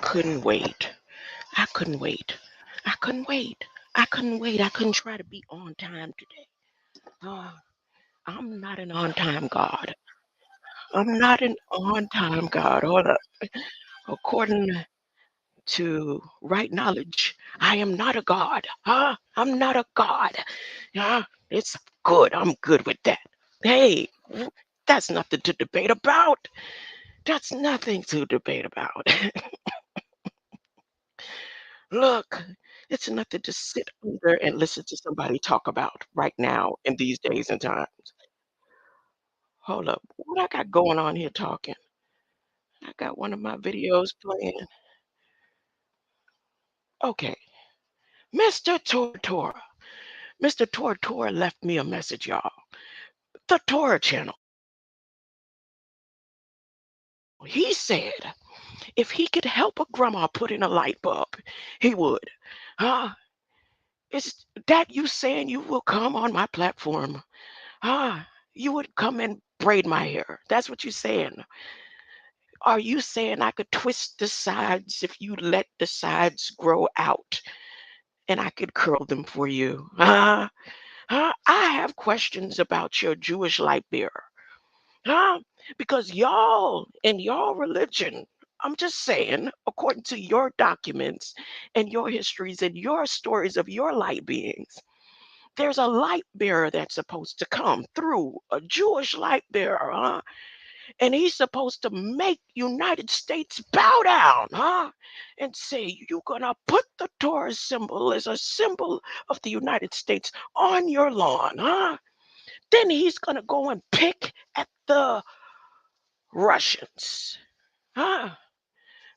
couldn't wait. I couldn't wait. I couldn't wait. I couldn't wait. I couldn't try to be on time today. Uh, I'm not an on time God. I'm not an on time God. Hold up. According to right knowledge, I am not a God. I'm not a God. It's good. I'm good with that. Hey, that's nothing to debate about. That's nothing to debate about. Look, it's nothing to sit under and listen to somebody talk about right now in these days and times. Hold up. What I got going on here talking? I got one of my videos playing. Okay. Mr. Tortora. Mr. Tortora left me a message, y'all. The Torah channel. He said if he could help a grandma put in a light bulb, he would. Huh? Is that you saying you will come on my platform? You would come and braid my hair. That's what you're saying. Are you saying I could twist the sides if you let the sides grow out and I could curl them for you? I have questions about your Jewish light bearer. Huh? Because y'all in your religion, I'm just saying, according to your documents and your histories and your stories of your light beings, there's a light bearer that's supposed to come through, a Jewish light bearer, huh? And he's supposed to make United States bow down, huh? And say, you're gonna put the Torah symbol as a symbol of the United States on your lawn, huh? Then he's gonna go and pick at the Russians, huh?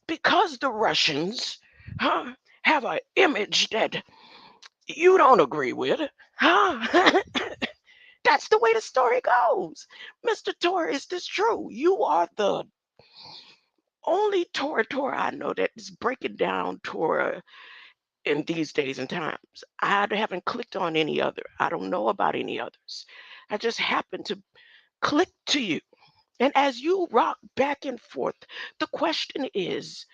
Because the Russians, huh, have an image that you don't agree with, huh? That's the way the story goes. Mr. Torah, is this true? You are the only Torah I know that is breaking down Torah in these days and times. I haven't clicked on any other. I don't know about any others. I just happened to click to you. And as you rock back and forth, the question is,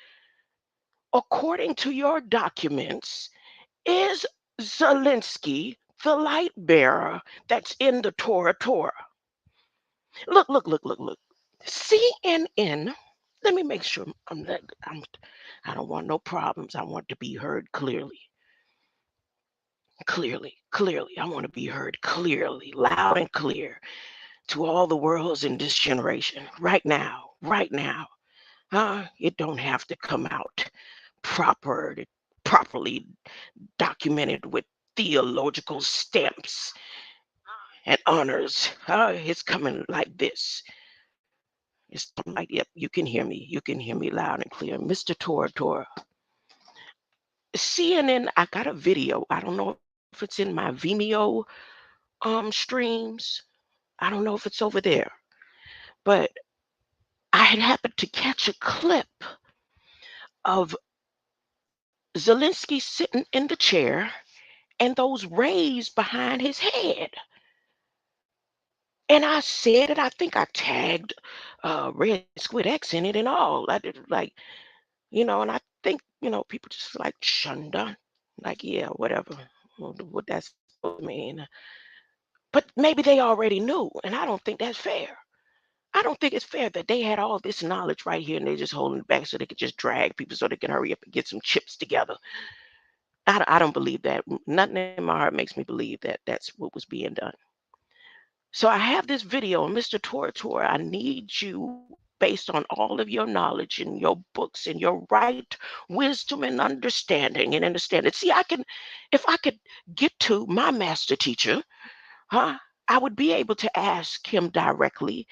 according to your documents, is Zelensky the light bearer that's in the Torah? Look. CNN. Let me make sure I don't want no problems. I want to be heard clearly. Clearly. I want to be heard clearly, loud and clear to all the worlds in this generation. Right now. It don't have to come out properly documented with theological stamps and honors. It's coming like this. It's like, yep, you can hear me. You can hear me loud and clear. Mr. Torah. CNN, I got a video. I don't know if it's in my Vimeo streams. I don't know if it's over there. But I had happened to catch a clip of Zelensky sitting in the chair and those rays behind his head. And I said it, I think I tagged Red Squid X in it and all. I did like, and I think, people just like Shunda. Like, yeah, whatever. What that's supposed to mean. But maybe they already knew, and I don't think that's fair. I don't think it's fair that they had all this knowledge right here and they're just holding it back so they could just drag people so they can hurry up and get some chips together. I don't believe that. Nothing in my heart makes me believe that that's what was being done. So I have this video, and Mr. Torah, I need you, based on all of your knowledge and your books and your right wisdom and understanding. See, if I could get to my master teacher, I would be able to ask him directly.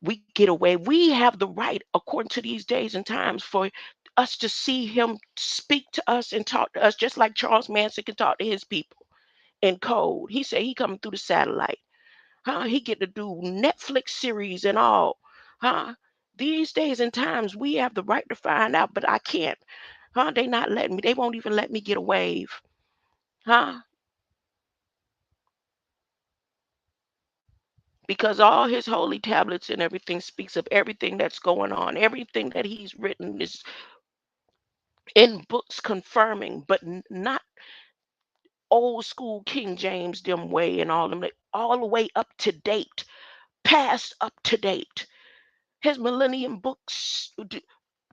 We get away. We have the right, according to these days and times, for us to see him speak to us and talk to us, just like Charles Manson can talk to his people in code. He said he coming through the satellite. He get to do Netflix series and all. Huh? These days and times, we have the right to find out, but I can't. They not letting me. They won't even let me get a wave. Huh? Because all his holy tablets and everything speaks of everything that's going on. Everything that he's written is in books confirming, but not old school King James them way and all them, all the way up to date, past up to date. His millennium books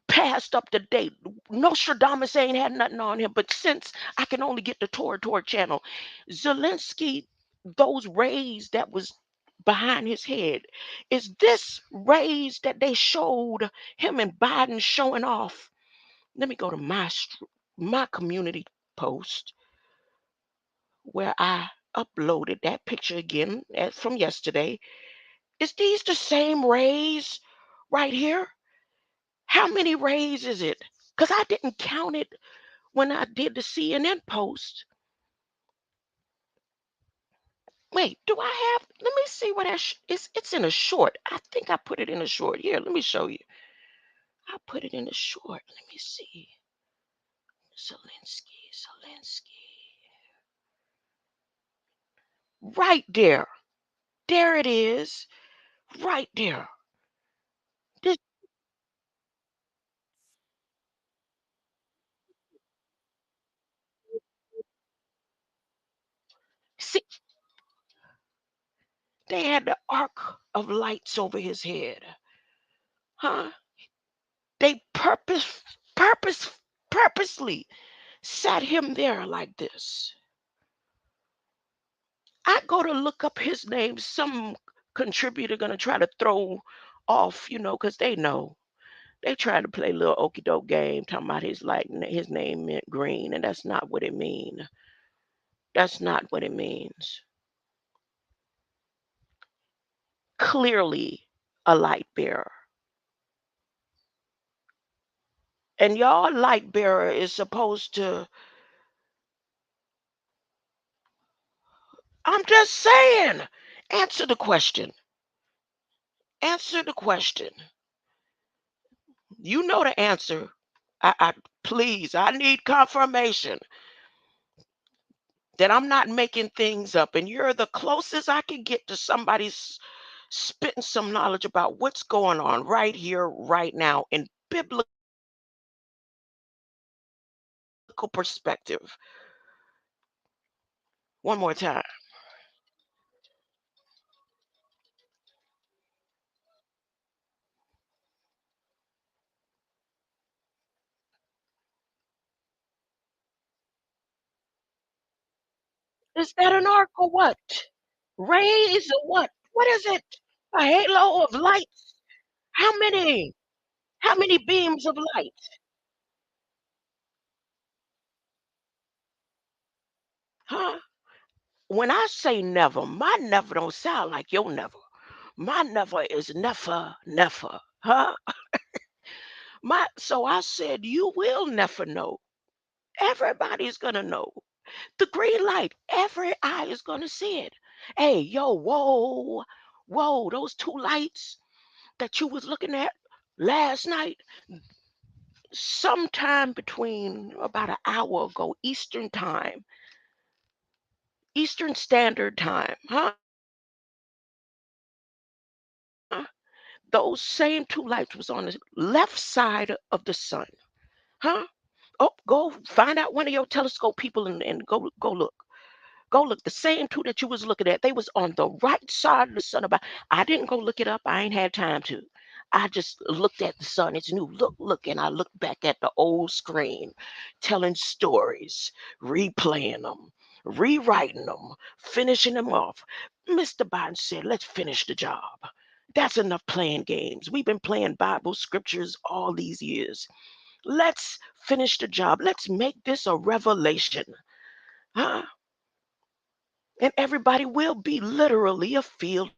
past up to date. Nostradamus ain't had nothing on him, but since I can only get the Tor channel, Zelensky, those rays that was behind his head, is this rays that they showed him and Biden showing off? Let me go to my community post where I uploaded that picture again from yesterday. Is these the same rays right here? How many rays is it? Because I didn't count it when I did the CNN post. Wait, do I have? Let me see what it's in a short. I think I put it in a short. Here, let me show you. I put it in a short. Let me see. Zelensky. Right there. There it is. Right there. This, see, they had the arc of lights over his head. Huh? They purposely sat him there like this. I go to look up his name, some contributor gonna try to throw off, because they know. They try to play a little okey doke game, talking about his name meant green, and that's not what it mean. That's not what it means. Clearly a light bearer. And y'all light bearer is supposed to, I'm just saying, answer the question. Answer the question. You know the answer. I please, I need confirmation that I'm not making things up, and you're the closest I can get to somebody's spitting some knowledge about what's going on right here, right now, in biblical perspective. One more time. Is that an arc or what? Rays or what? What is it? A halo of light? How many? How many beams of light? Huh? When I say never, my never don't sound like your never. My never is never, never. Huh? So I said, you will never know. Everybody's gonna know. The green light, every eye is gonna see it. Hey, yo, whoa, whoa, those two lights that you was looking at last night, sometime between about an hour ago, Eastern time, Eastern Standard Time, huh? Those same two lights was on the left side of the sun, huh? Oh, go find out one of your telescope people and go look. Go look. The same two that you was looking at, they was on the right side of the sun. About I didn't go look it up. I ain't had time to. I just looked at the sun. It's new. Look, and I looked back at the old screen, telling stories, replaying them, rewriting them, finishing them off. Mr. Biden said, let's finish the job. That's enough playing games. We've been playing Bible scriptures all these years. Let's finish the job. Let's make this a revelation. Huh? And everybody will be literally a field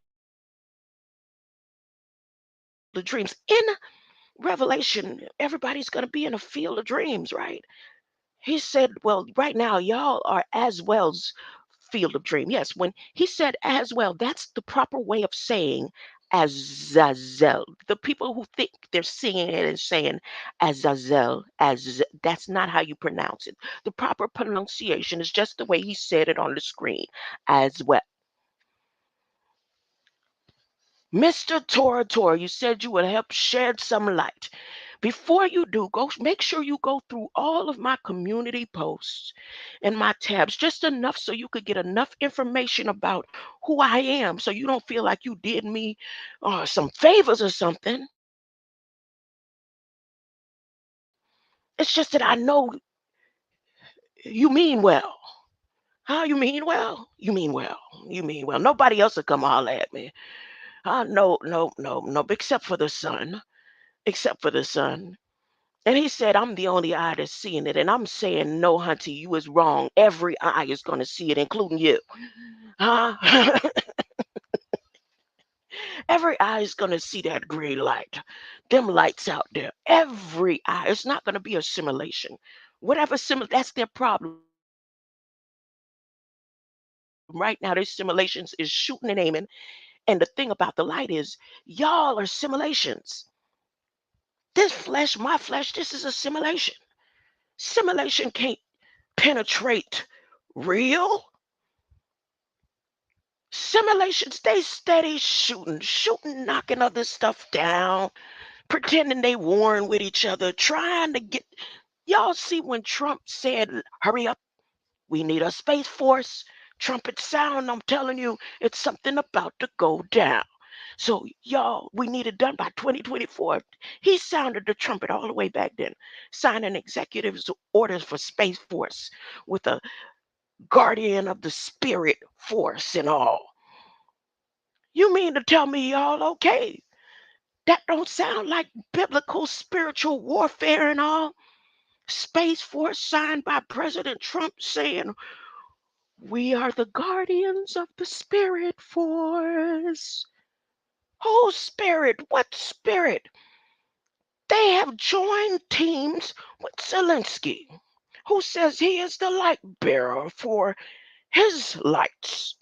of dreams. In Revelation, everybody's going to be in a field of dreams, right? He said, well, right now, y'all are as well's field of dream. Yes, when he said as well, that's the proper way of saying Azazel. The people who think they're singing it and saying Azazel, as that's not how you pronounce it. The proper pronunciation is just the way he said it on the screen, as well. Mr. Tora, you said you would help shed some light. Before you do, go make sure you go through all of my community posts and my tabs, just enough so you could get enough information about who I am so you don't feel like you did me some favors or something. It's just that I know you mean well. How you mean well? You mean well. You mean well. Nobody else will come holler at me. No, no, no, no, except for the sun. Except for the sun. And he said, I'm the only eye that's seeing it. And I'm saying, no, Hunty, you is wrong. Every eye is going to see it, including you. Huh? Every eye is going to see that green light. Them lights out there. Every eye. It's not going to be a simulation. Whatever that's their problem. Right now, their simulations is shooting and aiming. And the thing about the light is, y'all are simulations. This flesh, my flesh, this is a simulation. Simulation can't penetrate real. Simulations, they steady shooting, knocking other stuff down, pretending they warring with each other, trying to get. Y'all see when Trump said, hurry up, we need a space force. Trumpet sound, I'm telling you, it's something about to go down. So, y'all, we need it done by 2024. He sounded the trumpet all the way back then, signing executive orders for Space Force with a guardian of the spirit force and all. You mean to tell me y'all okay? That don't sound like biblical spiritual warfare and all? Space Force signed by President Trump saying, we are the guardians of the spirit force. Whose spirit? What spirit? They have joined teams with Zelensky, who says he is the light bearer for his lights.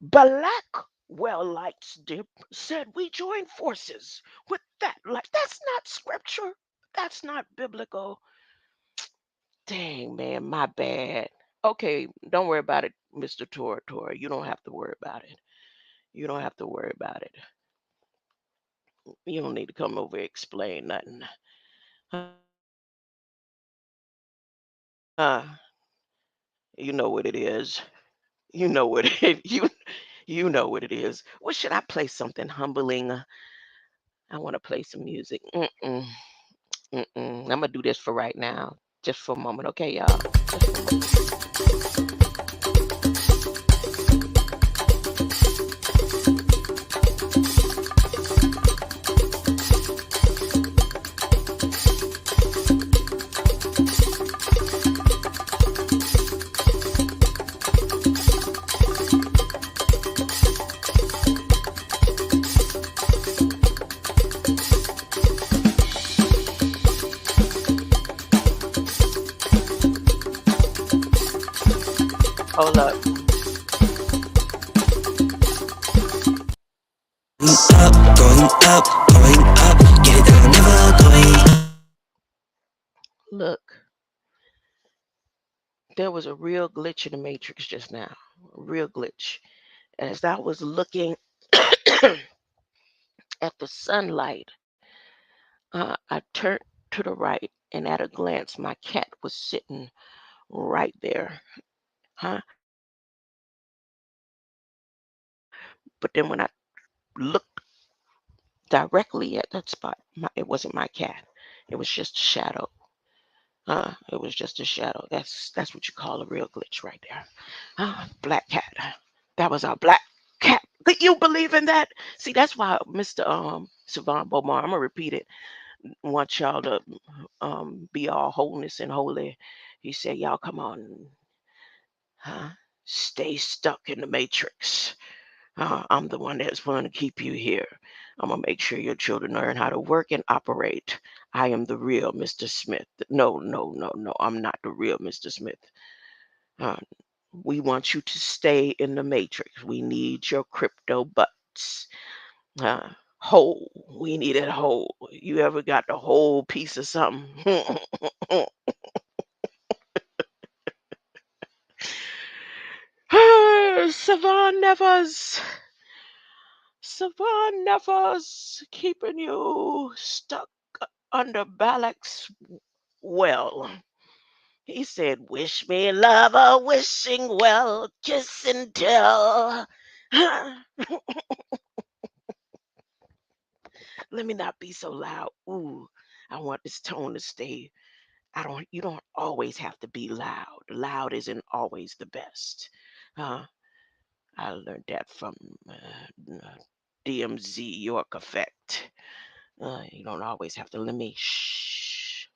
Balak, well, lights dip, said we join forces with that light. That's not scripture. That's not biblical. Dang, man, my bad. Okay, don't worry about it, Mr. Tora. You don't have to worry about it. You don't have to worry about it. You don't need to come over and explain nothing. Uh, you know what it is. You know what it you know what it is. What should I play something humbling? I want to play some music. I'm gonna do this for right now, just for a moment, okay, y'all? Just for a moment. Hold up. Going up, get it down, never going. Look, there was a real glitch in the matrix just now. A real glitch. As I was looking at the sunlight, I turned to the right, and at a glance, my cat was sitting right there. Huh? But then when I looked directly at that spot, it wasn't my cat. It was just a shadow. It was just a shadow. That's what you call a real glitch right there. Black cat. That was our black cat. Do you believe in that? See, that's why Mr. Savant Bomar, I'm gonna repeat it. Want y'all to be all wholeness and holy. He said, y'all come on, huh? Stay stuck in the matrix. I'm the one that's going to keep you here. I'm going to make sure your children learn how to work and operate. I am the real Mr. Smith. No, no, no, no. I'm not the real Mr. Smith. Uh, we want you to stay in the matrix. We need your crypto butts. Whole. We need it whole. You ever got the whole piece of something? Savon Nevers. Lucifer never's keeping you stuck under Balak's well. He said, "Wish me love a wishing well, kiss and tell." Let me not be so loud. Ooh, I want this tone to stay. You don't always have to be loud. Loud isn't always the best. Uh, I learned that from DMZ York Effect. You don't always have to let me shh.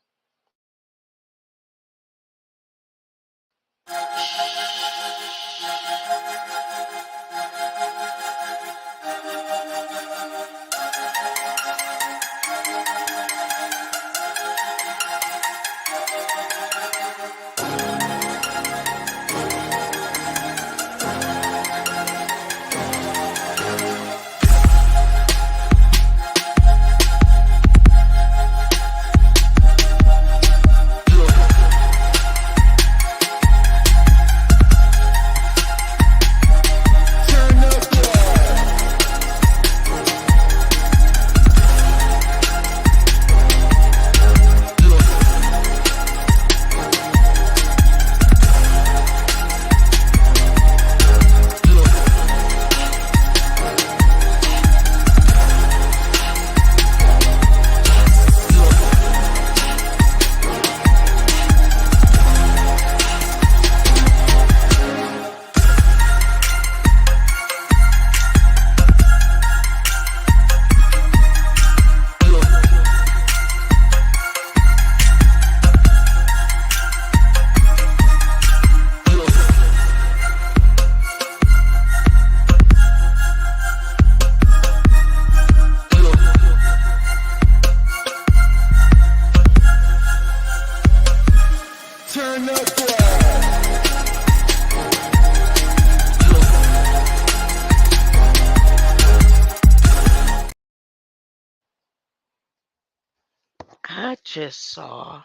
I just saw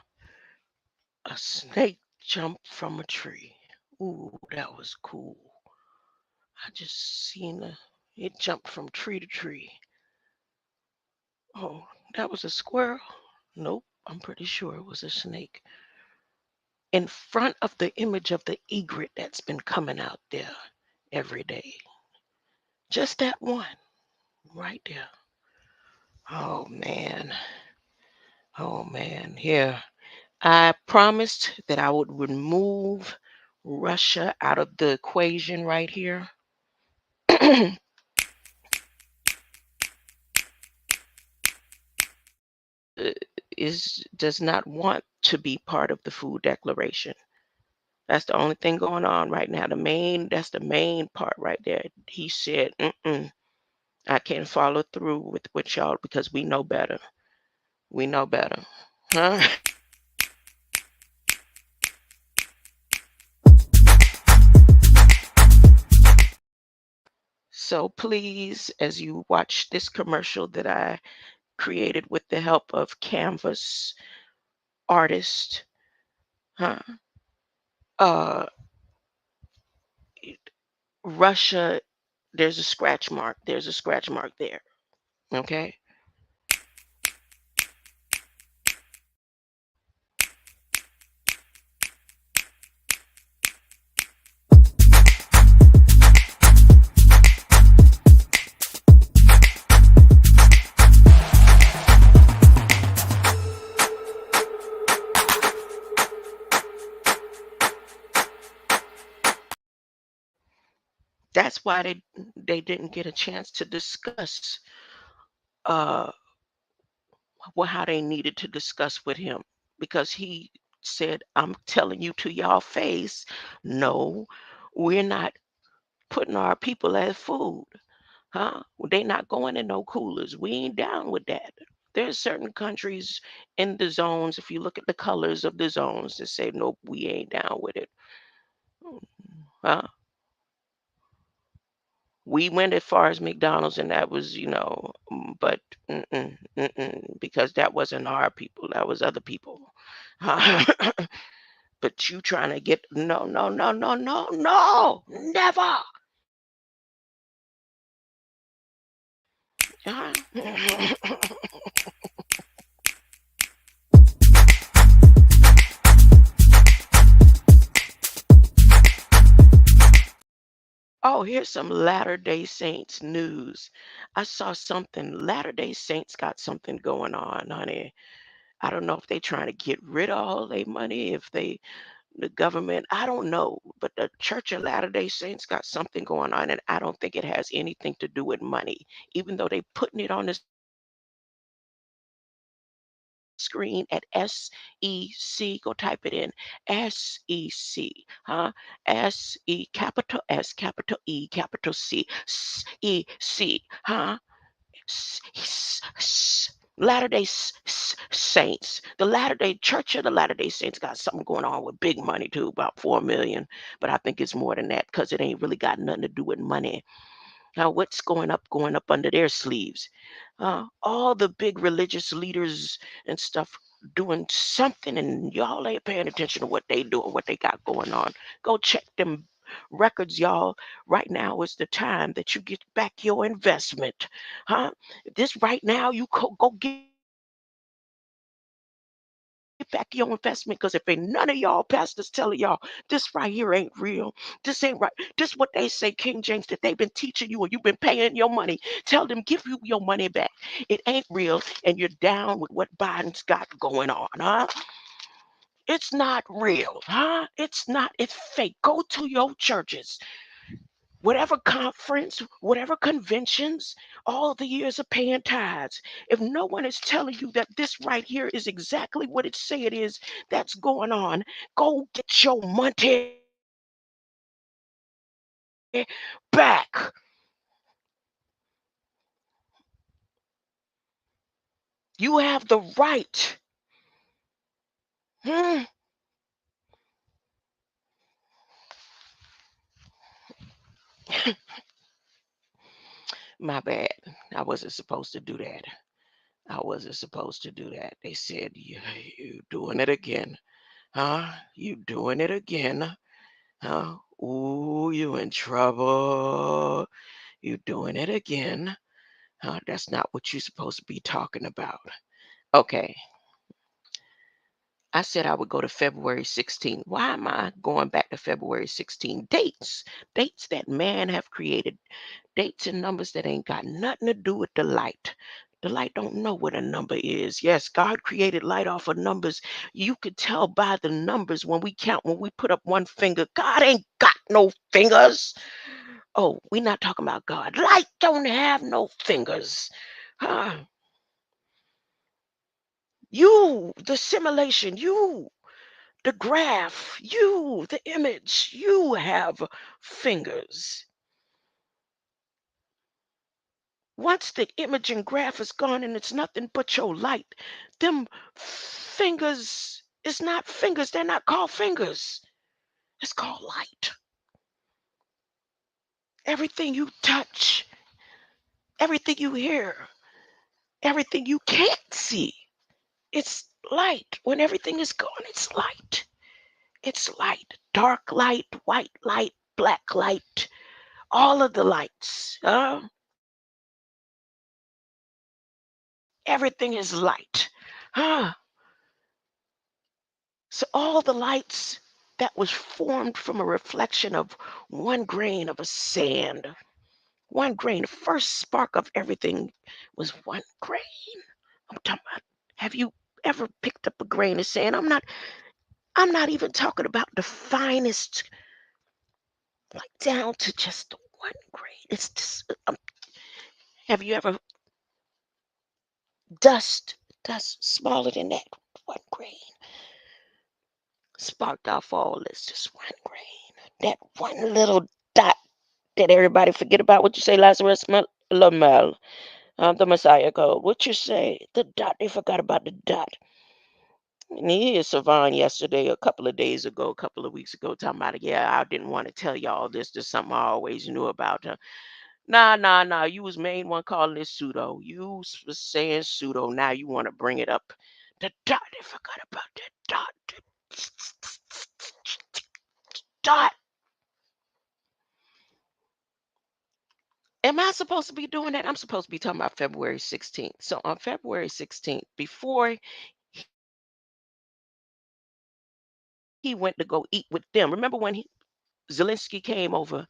a snake jump from a tree. Ooh, that was cool. I just seen it jump from tree to tree. Oh, that was a squirrel? Nope, I'm pretty sure it was a snake. In front of the image of the egret that's been coming out there every day. Just that one right there. Oh man. Oh man. Here. I promised that I would remove Russia out of the equation right here. Does not want to be part of the food declaration. That's the only thing going on right now. That's the main part right there. He said, I can't follow through with y'all because we know better. We know better. Huh? So please, as you watch this commercial that I created with the help of Canvas artist, huh? Uh, Russia, there's a scratch mark. There's a scratch mark there. Okay. That's why they didn't get a chance to discuss uh how they needed to discuss with him because he said, "I'm telling you to y'all face, no, we're not putting our people as food, huh? They not going in no coolers. We ain't down with that." There's certain countries in the zones, if you look at the colors of the zones, that say, "Nope, we ain't down with it." Huh? We went as far as McDonald's, and that was, but because that wasn't our people, that was other people. But you trying to get no, no, no, no, no, no, never. Oh, here's some Latter-day Saints news. I saw something. Latter-day Saints got something going on, honey. I don't know if they trying to get rid of all their money, if the government, I don't know. But the Church of Latter-day Saints got something going on, and I don't think it has anything to do with money, even though they putting it on the screen at SEC. Go type it in. SEC, huh? SE, capital S, capital E, capital C, SEC, huh? Latter-day Saints. The Latter-day Church of the Latter-day Saints got something going on with big money too, about 4 million. But I think it's more than that because it ain't really got nothing to do with money. Now, what's going up under their sleeves? All the big religious leaders and stuff doing something, and y'all ain't paying attention to what they doing, what they got going on. Go check them records, y'all. Right now is the time that you get back your investment, huh? This right now, you go get back your investment because if ain't none of y'all pastors telling y'all this right here ain't real, this ain't right, this what they say, King James, that they've been teaching you and you've been paying your money. Tell them, give you your money back. It ain't real, and you're down with what Biden's got going on, huh? It's not real, huh? It's not, it's fake. Go to your churches, whatever conference, whatever conventions, all the years of paying tithes. If no one is telling you that this right here is exactly what it say it is that's going on, go get your money back. You have the right. Hmm, my bad. I wasn't supposed to do that. I wasn't supposed to do that. They said, you doing it again. Huh? You doing it again. Huh? Ooh, you in trouble. You doing it again. Huh? That's not what you're supposed to be talking about. Okay. I said I would go to February 16th. Why am I going back to February 16th? Dates. Dates that man have created. Dates and numbers that ain't got nothing to do with the light. The light don't know what a number is. Yes, God created light off of numbers. You could tell by the numbers when we count, when we put up one finger. God ain't got no fingers. Oh, we're not talking about God. Light don't have no fingers. Huh? You, the simulation, you, the graph, you, the image, you have fingers. Once the image and graph is gone and it's nothing but your light, them fingers is not fingers. They're not called fingers. It's called light. Everything you touch, everything you hear, everything you can't see, it's light. When everything is gone, it's light. It's light. Dark light, white light, black light, all of the lights. Everything is light. Huh? So all the lights that was formed from a reflection of one grain of a sand, one grain, the first spark of everything was one grain. I'm talking about, have you ever picked up a grain of sand? I'm not even talking about the finest, like down to just one grain. It's just, have you ever dust smaller than that one grain sparked off all this, just one grain, that one little dot. Did everybody forget about what you say, Lazarus Lamel? The Messiah code. What you say? The dot. They forgot about the dot. And he is Savon yesterday, a couple of days ago, a couple of weeks ago, talking about, yeah, I didn't want to tell y'all this. This is something I always knew about. Nah, nah, nah. You was main one calling this pseudo. You was saying pseudo. Now you want to bring it up. The dot. They forgot about that dot. Dot. Am I supposed to be doing that? I'm supposed to be talking about February 16th. So on February 16th, before he went to go eat with them, remember when Zelensky came over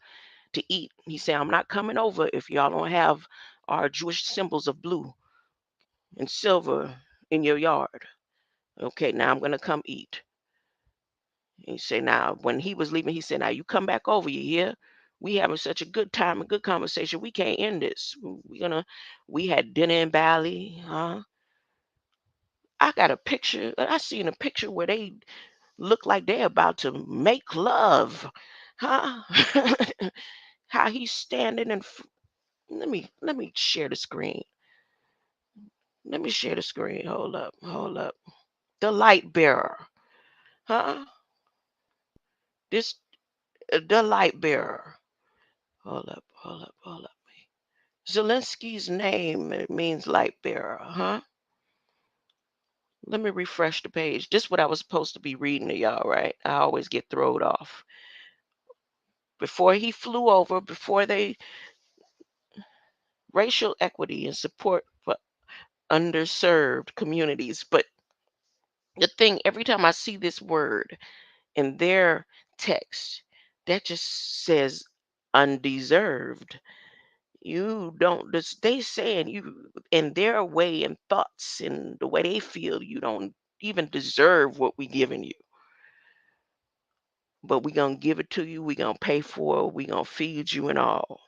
to eat? He said, I'm not coming over if y'all don't have our Jewish symbols of blue and silver in your yard. Okay, now I'm going to come eat. He said, now, when he was leaving, he said, now you come back over, you hear? We having such a good time, a good conversation. We can't end this. We had dinner in Bali, huh? I got a picture. I seen a picture where they look like they're about to make love, huh? How he's standing let me share the screen. Let me share the screen. Hold up, hold up. The light bearer, huh? This the light bearer. Hold up, hold up, hold up. Zelensky's name it means light bearer, huh? Let me refresh the page. This is what I was supposed to be reading to y'all, right? I always get thrown off. Before he flew over, before they racial equity and support for underserved communities. But the thing, every time I see this word in their text, that just says undeserved. You don't they saying you in their way and thoughts and the way they feel you don't even deserve what we giving you. But we gonna give it to you, we gonna pay for it, we gonna feed you and all.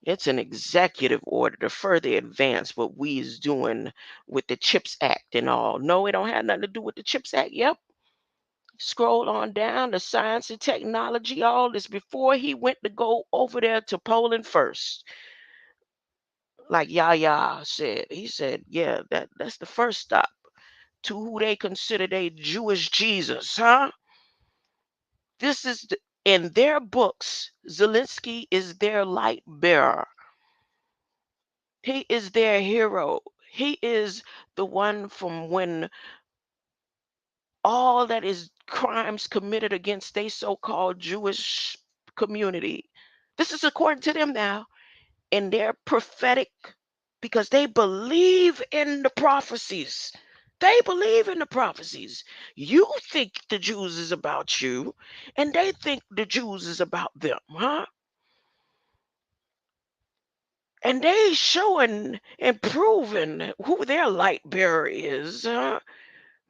It's an executive order to further advance what we is doing with the CHIPS Act and all. No, it don't have nothing to do with the CHIPS Act. Yep. Scroll on down the science and technology, all this before he went to go over there to Poland first. Like Yaya said. He said, yeah, that's the first stop to who they consider they Jewish Jesus, huh? This is in their books, Zelensky is their light bearer. He is their hero. He is the one from when all that is crimes committed against they so-called Jewish community. This is according to them now, and they're prophetic because they believe in the prophecies. They believe in the prophecies. You think the Jews is about you, and they think the Jews is about them, huh? And they showing and proving who their light bearer is, huh?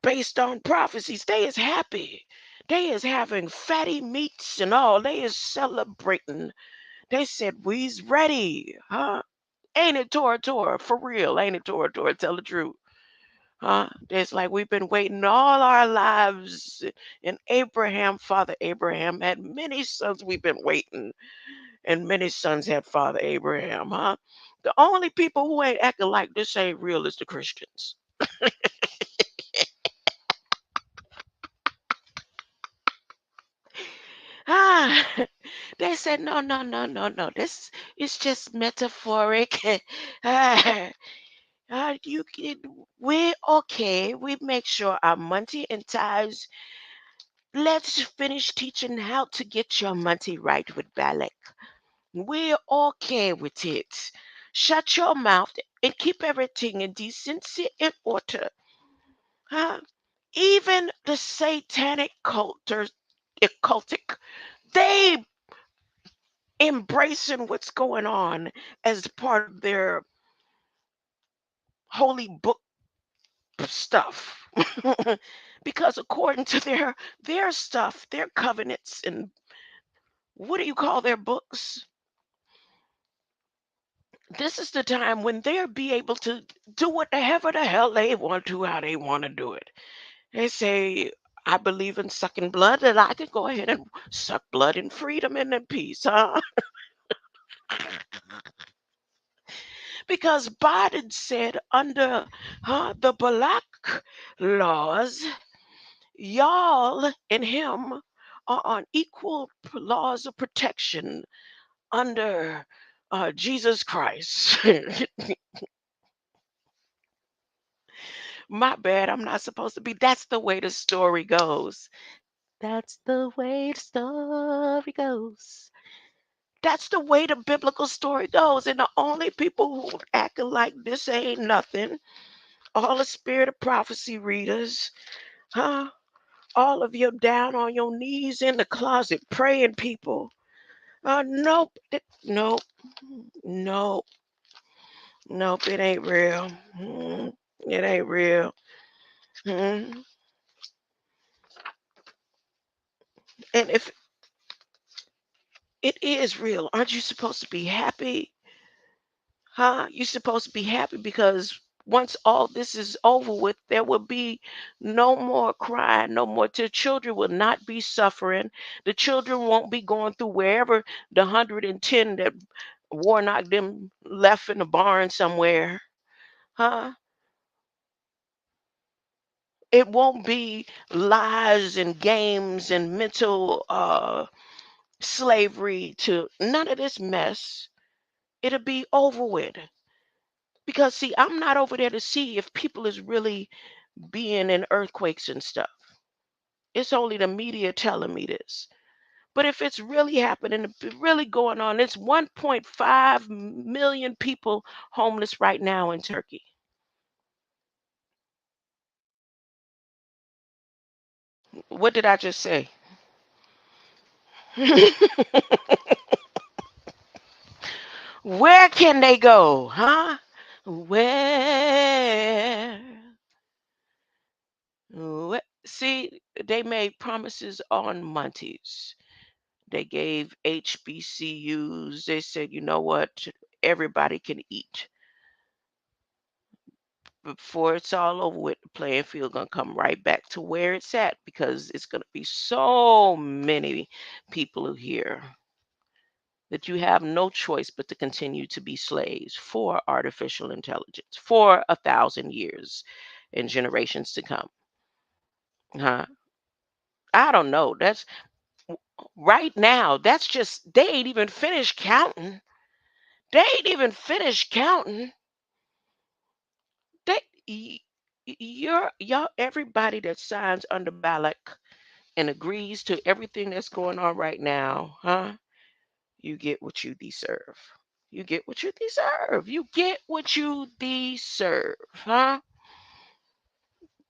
Based on prophecies. They is happy. They is having fatty meats and all. They is celebrating. They said, we's ready, huh? Ain't it Tora Tora? For real, ain't it Tora Tora? Tell the truth. Huh? It's like we've been waiting all our lives. And Abraham, Father Abraham, had many sons. We've been waiting. And many sons had Father Abraham, huh? The only people who ain't acting like this ain't real is the Christians. Ah, they said, no, no, no, no, no. This is just metaphoric. Ah, we're okay. We make sure our money and tithes. Let's finish teaching how to get your money right with Balak. We're okay with it. Shut your mouth and keep everything in decency and order. Huh? Even the satanic cultic, they embracing what's going on as part of their holy book stuff. Because according to their stuff, their covenants and what do you call their books? This is the time when they'll be able to do whatever the hell they want to, how they want to do it. They say, I believe in sucking blood, that I can go ahead and suck blood in freedom and in peace, huh? Because Biden said under the Balak laws, y'all and him are on equal laws of protection under Jesus Christ. My bad, I'm not supposed to be. That's the way the story goes. That's the way the story goes. That's the way the biblical story goes. And the only people who acting like this ain't nothing, all the spirit of prophecy readers, huh? All of you down on your knees in the closet praying people. Nope. Nope. Nope. Nope. It ain't real. It ain't real. Mm. And if it is real, aren't you supposed to be happy? Huh? You're supposed to be happy because once all this is over with, there will be no more crying, no more. The children will not be suffering. The children won't be going through wherever the 110 that Warnock them left in the barn somewhere. Huh? It won't be lies and games and mental slavery to none of this mess. It'll be over with. Because see, I'm not over there to see if people is really being in earthquakes and stuff. It's only the media telling me this. But if it's really happening, if it's really going on, it's 1.5 million people homeless right now in Turkey. What did I just say? Where can they go, huh? Where? See, they made promises on Mondays. They gave HBCUs. They said, you know what? Everybody can eat. Before it's all over with, the playing field gonna come right back to where it's at because it's gonna be so many people here that you have no choice but to continue to be slaves for artificial intelligence for 1,000 years and generations to come. Huh? I don't know. That's right now. That's just they ain't even finished counting. They ain't even finished counting. They, y'all, everybody that signs under Balak and agrees to everything that's going on right now, huh? You get what you deserve. You get what you deserve. You get what you deserve, huh?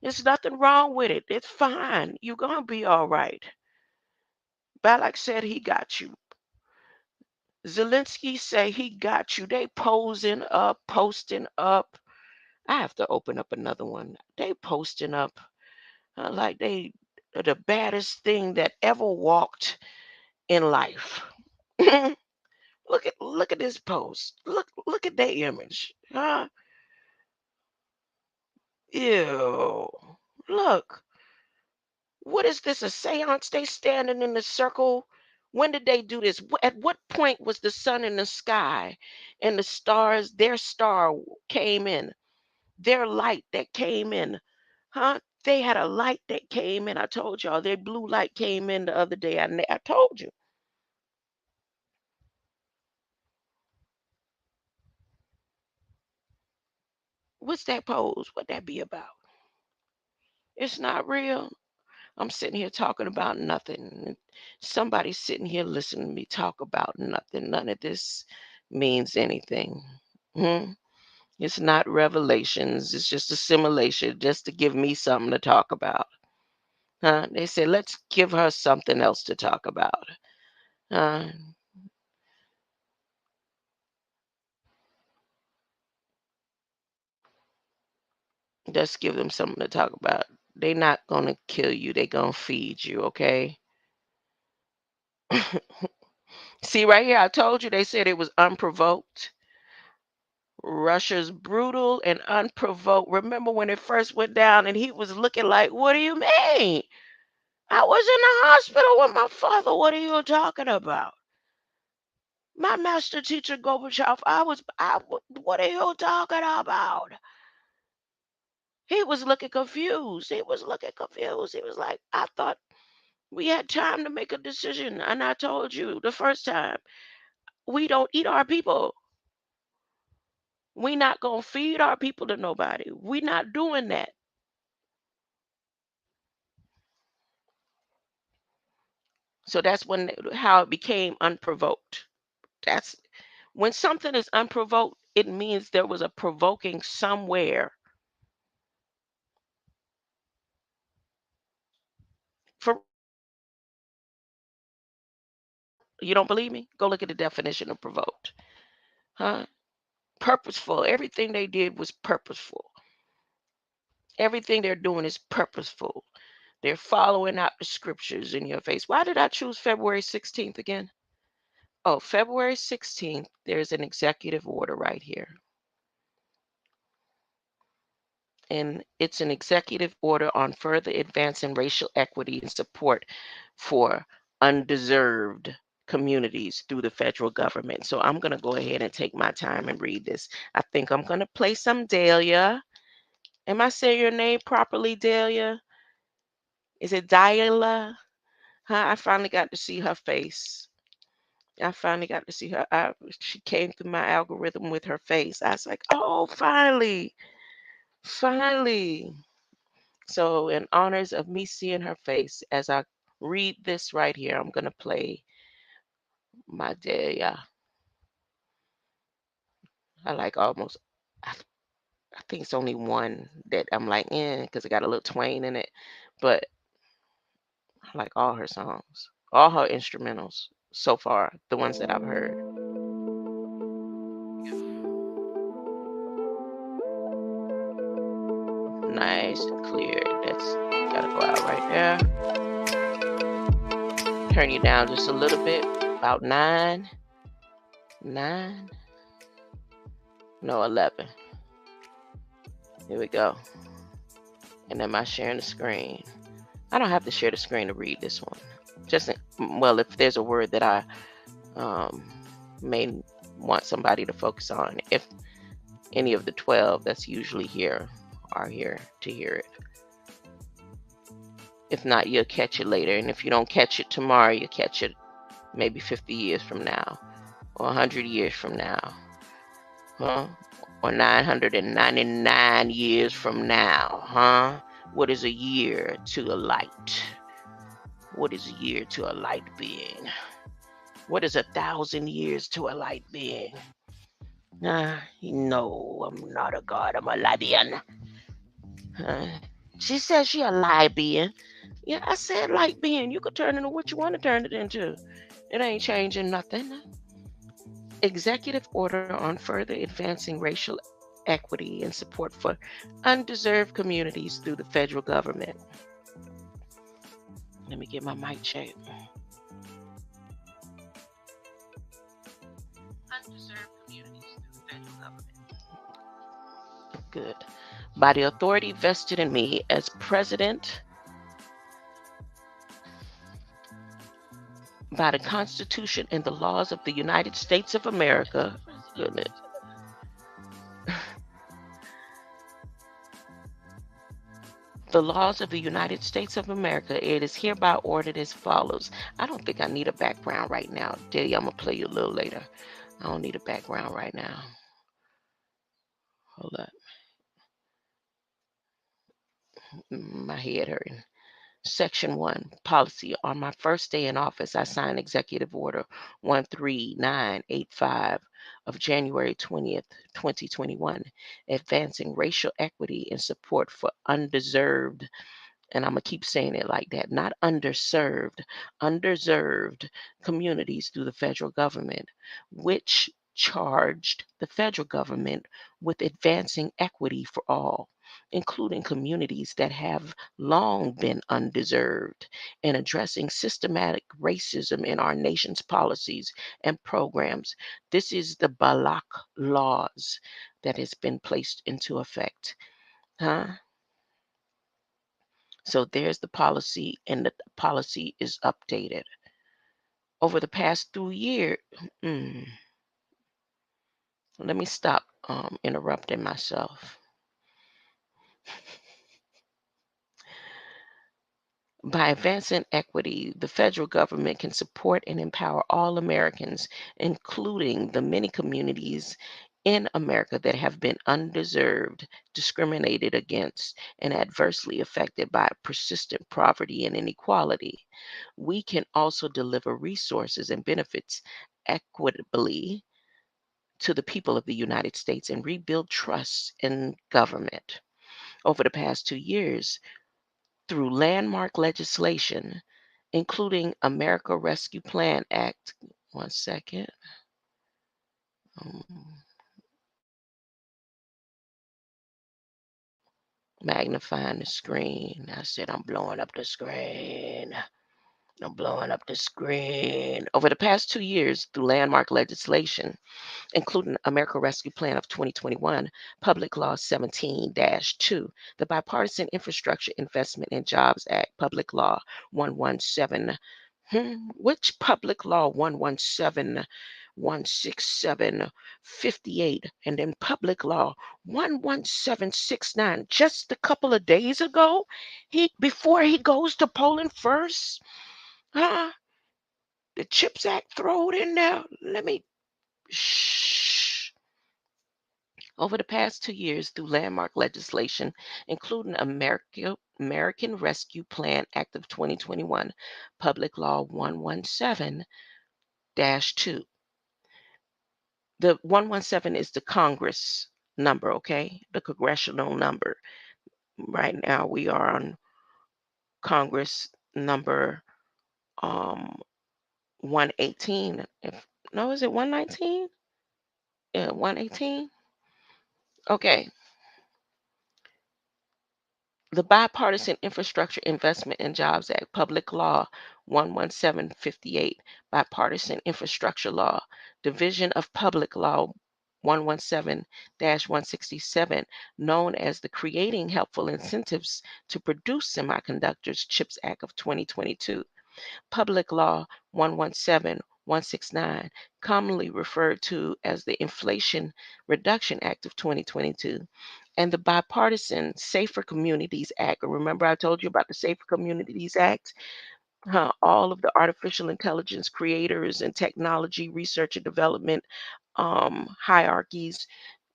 There's nothing wrong with it. It's fine. You're gonna be all right. Balak said he got you. Zelensky say he got you. They posing up, posting up. I have to open up another one. They posting up like they are the baddest thing that ever walked in life. Look at this post. Look at that image. Huh? Ew. Look. What is this? A seance? They standing in the circle. When did they do this? At what point was the sun in the sky and the stars, their star came in, their light that came in? Huh? They had a light that came in. I told y'all their blue light came in the other day. I told you. What's that pose? What that be about? It's not real. I'm sitting here talking about nothing. Somebody's sitting here listening to me talk about nothing. None of this means anything. Hmm? It's not revelations. It's just a simulation, just to give me something to talk about. Huh? They said, let's give her something else to talk about. Uh, just give them something to talk about. They're not gonna kill you. They're gonna feed you. Okay. See right here, I told you they said it was unprovoked. Russia's brutal and unprovoked. Remember when it first went down and he was looking like, what do you mean? I was in the hospital with my father. What are you talking about? My master teacher Gorbachev, what are you talking about? He was looking confused. He was looking confused. He was like, I thought we had time to make a decision. And I told you the first time, we don't eat our people. We not going to feed our people to nobody. We not doing that. So that's when how it became unprovoked. That's when something is unprovoked, it means there was a provoking somewhere. For you don't believe me? Go look at the definition of provoked. Huh? Purposeful. Everything they did was purposeful. Everything they're doing is purposeful. They're following out the scriptures in your face. Why did I choose February 16th again? Oh, February 16th, there's an executive order right here. And it's an executive order on further advancing racial equity and support for undeserved communities through the federal government. So I'm going to go ahead and take my time and read this. I think I'm going to play some Dahlia. Am I saying your name properly, Dahlia? Is it Dahlia? Huh? I finally got to see her face. I finally got to see her. She came through my algorithm with her face. I was like, oh, finally, finally. So, in honors of me seeing her face, as I read this right here, I'm going to play my Delia. I like almost, I think it's only one that I'm like, because it got a little twain in it. But I like all her songs, all her instrumentals so far, the ones that I've heard. Nice and clear. That's gotta go out right there. Turn you down just a little bit, about 9, no, 11. Here we go. And am I sharing the screen? I don't have to share the screen to read this one. Just, well, if there's a word that I may want somebody to focus on, if any of the 12 that's usually here are here to hear it. If not, you'll catch it later. And if you don't catch it tomorrow, you'll catch it maybe 50 years from now or 100 years from now. Huh? Or 999 years from now. Huh? What is a year to a light? What is a year to a light being? What is 1,000 years to a light being? No, I'm not a god. I'm a Lybian. She says she a Lybian. Yeah, I said light being. You could turn it into what you want to turn it into. It ain't changing nothing. Executive order on further advancing racial equity and support for undeserved communities through the federal government. Let me get my mic check. Undeserved communities through the federal government. Good. By the authority vested in me as president, by the Constitution and the laws of the United States of America. Goodness. The laws of the United States of America, it is hereby ordered as follows. I don't think I need a background right now. Daddy, I'm going to play you a little later. I don't need a background right now. Hold up. My head hurting. Section 1, policy. On my first day in office, I signed Executive Order 13985 of January 20th, 2021, advancing racial equity and support for undeserved, and I'm going to keep saying it like that, not underserved, undeserved communities through the federal government, which charged the federal government with advancing equity for all, including communities that have long been undeserved, and addressing systematic racism in our nation's policies and programs. This is the Balak laws that has been placed into effect. Huh? So there's the policy, and the policy is updated. Over the past 2 years, let me stop interrupting myself. By advancing equity, the federal government can support and empower all Americans, including the many communities in America that have been undeserved, discriminated against, and adversely affected by persistent poverty and inequality. We can also deliver resources and benefits equitably to the people of the United States and rebuild trust in government. Over the past 2 years, through landmark legislation, including America Rescue Plan Act, one second, um, magnifying the screen. I said, I'm blowing up the screen. I'm blowing up the screen. Over the past 2 years, through landmark legislation, including America Rescue Plan of 2021, Public Law 17-2, the Bipartisan Infrastructure Investment and Jobs Act, Public Law 117. Which Public Law 117, 167, 58, and then Public Law 11769 just a couple of days ago? Before he goes to Poland first? Huh? The CHIPS Act, throw it in there. Let me shh. Over the past 2 years, through landmark legislation, including American Rescue Plan Act of 2021, Public Law 117-2. The 117 is the Congress number, okay? The congressional number. Right now, we are on Congress number 118. If no, is it 119? Yeah, 118. Okay. The Bipartisan Infrastructure Investment and Jobs Act, Public Law 11758, Bipartisan Infrastructure Law, Division of Public Law 117-167, known as the Creating Helpful Incentives to Produce Semiconductors CHIPS Act of 2022. Public Law 117-169, commonly referred to as the Inflation Reduction Act of 2022, and the Bipartisan Safer Communities Act. Remember, I told you about the Safer Communities Act? All of the artificial intelligence creators and technology research and development hierarchies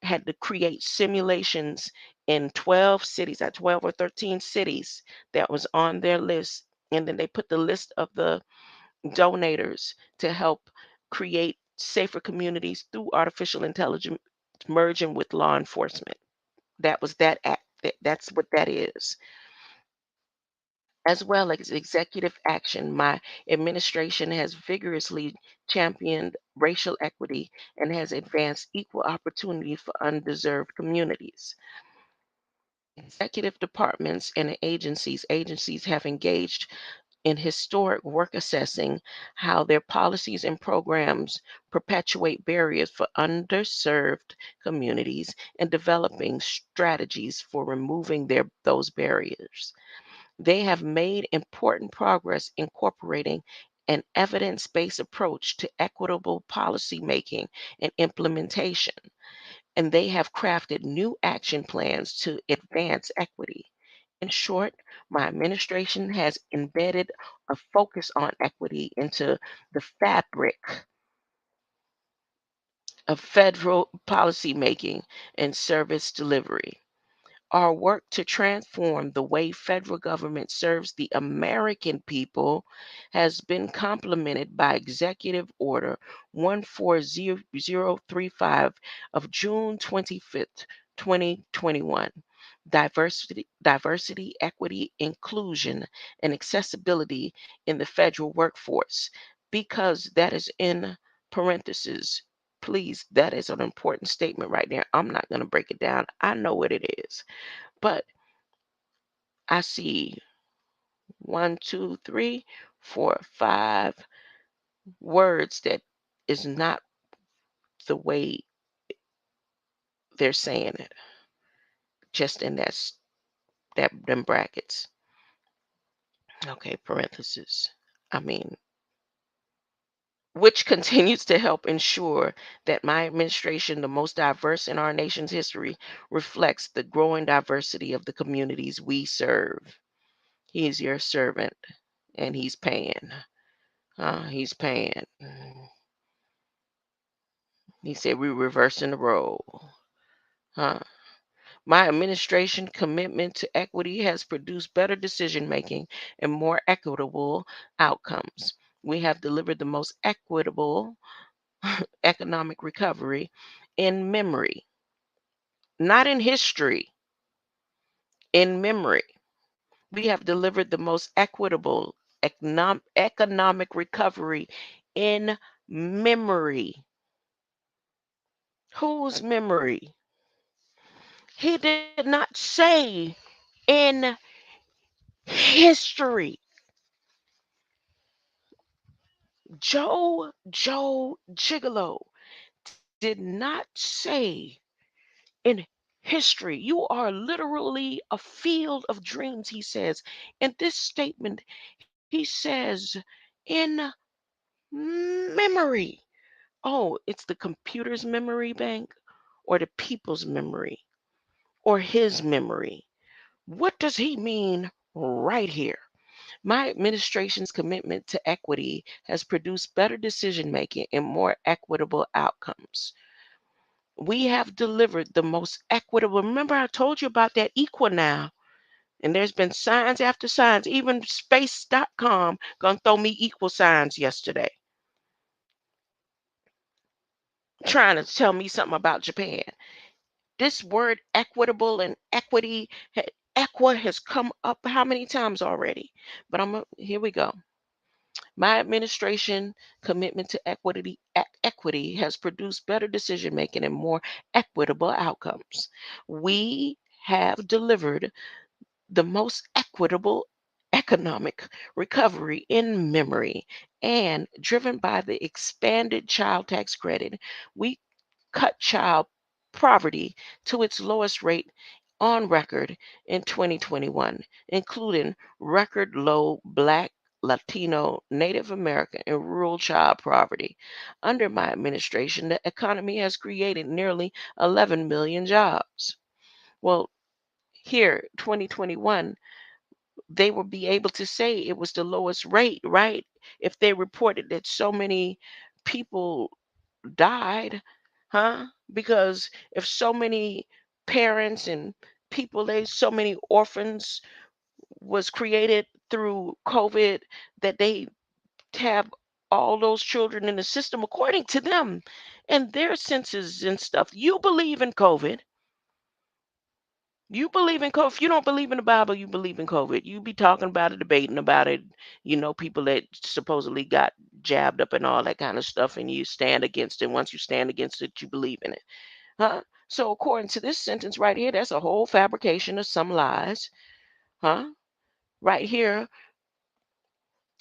had to create simulations in 12 cities, at 12 or 13 cities that was on their list. And then they put the list of the donators to help create safer communities through artificial intelligence merging with law enforcement. That was that act. That's what that is. As well as executive action, my administration has vigorously championed racial equity and has advanced equal opportunity for undeserved communities. Executive departments and agencies have engaged in historic work assessing how their policies and programs perpetuate barriers for underserved communities and developing strategies for removing those barriers. They have made important progress incorporating an evidence based approach to equitable policy making and implementation, and they have crafted new action plans to advance equity. In short, my administration has embedded a focus on equity into the fabric of federal policymaking and service delivery. Our work to transform the way federal government serves the American people has been complemented by Executive Order 14035 of June 25th, 2021. Diversity, equity, inclusion, and accessibility in the federal workforce. Because that is in parentheses. Please, that is an important statement right there. I'm not going to break it down. I know what it is. But I see one, two, three, four, five words that is not the way they're saying it, just in that them brackets. Okay, parentheses. I mean, which continues to help ensure that my administration, the most diverse in our nation's history, reflects the growing diversity of the communities we serve. He is your servant, and he's paying. He's paying. He said we're reversing the role. Huh? My administration commitment to equity has produced better decision making and more equitable outcomes. We have delivered the most equitable economic recovery in memory, not in history, in memory. We have delivered the most equitable economic recovery in memory. Whose memory? He did not say in history. Joe Gigolo did not say in history. You are literally a field of dreams, he says. In this statement, he says in memory. Oh, it's the computer's memory bank or the people's memory or his memory. What does he mean right here? My administration's commitment to equity has produced better decision making and more equitable outcomes. We have delivered the most equitable. Remember, I told you about that equal now. And there's been signs after signs. Even space.com gonna throw me equal signs yesterday, trying to tell me something about Japan. This word equitable and equity, equa has come up how many times already? But here we go. My administration commitment to equity has produced better decision making and more equitable outcomes. We have delivered the most equitable economic recovery in memory, and driven by the expanded child tax credit, we cut child poverty to its lowest rate on record in 2021, including record low Black, Latino, Native American, and rural child poverty. Under my administration, the economy has created nearly 11 million jobs. Well, here, 2021, they will be able to say it was the lowest rate, right? If they reported that so many people died, huh? Because if so many parents and people, they so many orphans was created through COVID that they have all those children in the system according to them and their senses and stuff. You believe in COVID. You believe in COVID. If you don't believe in the Bible, you believe in COVID. You be talking about it, debating about it. You know, people that supposedly got jabbed up and all that kind of stuff, and you stand against it. Once you stand against it, you believe in it. Huh? So according to this sentence right here, that's a whole fabrication of some lies. Huh? Right here,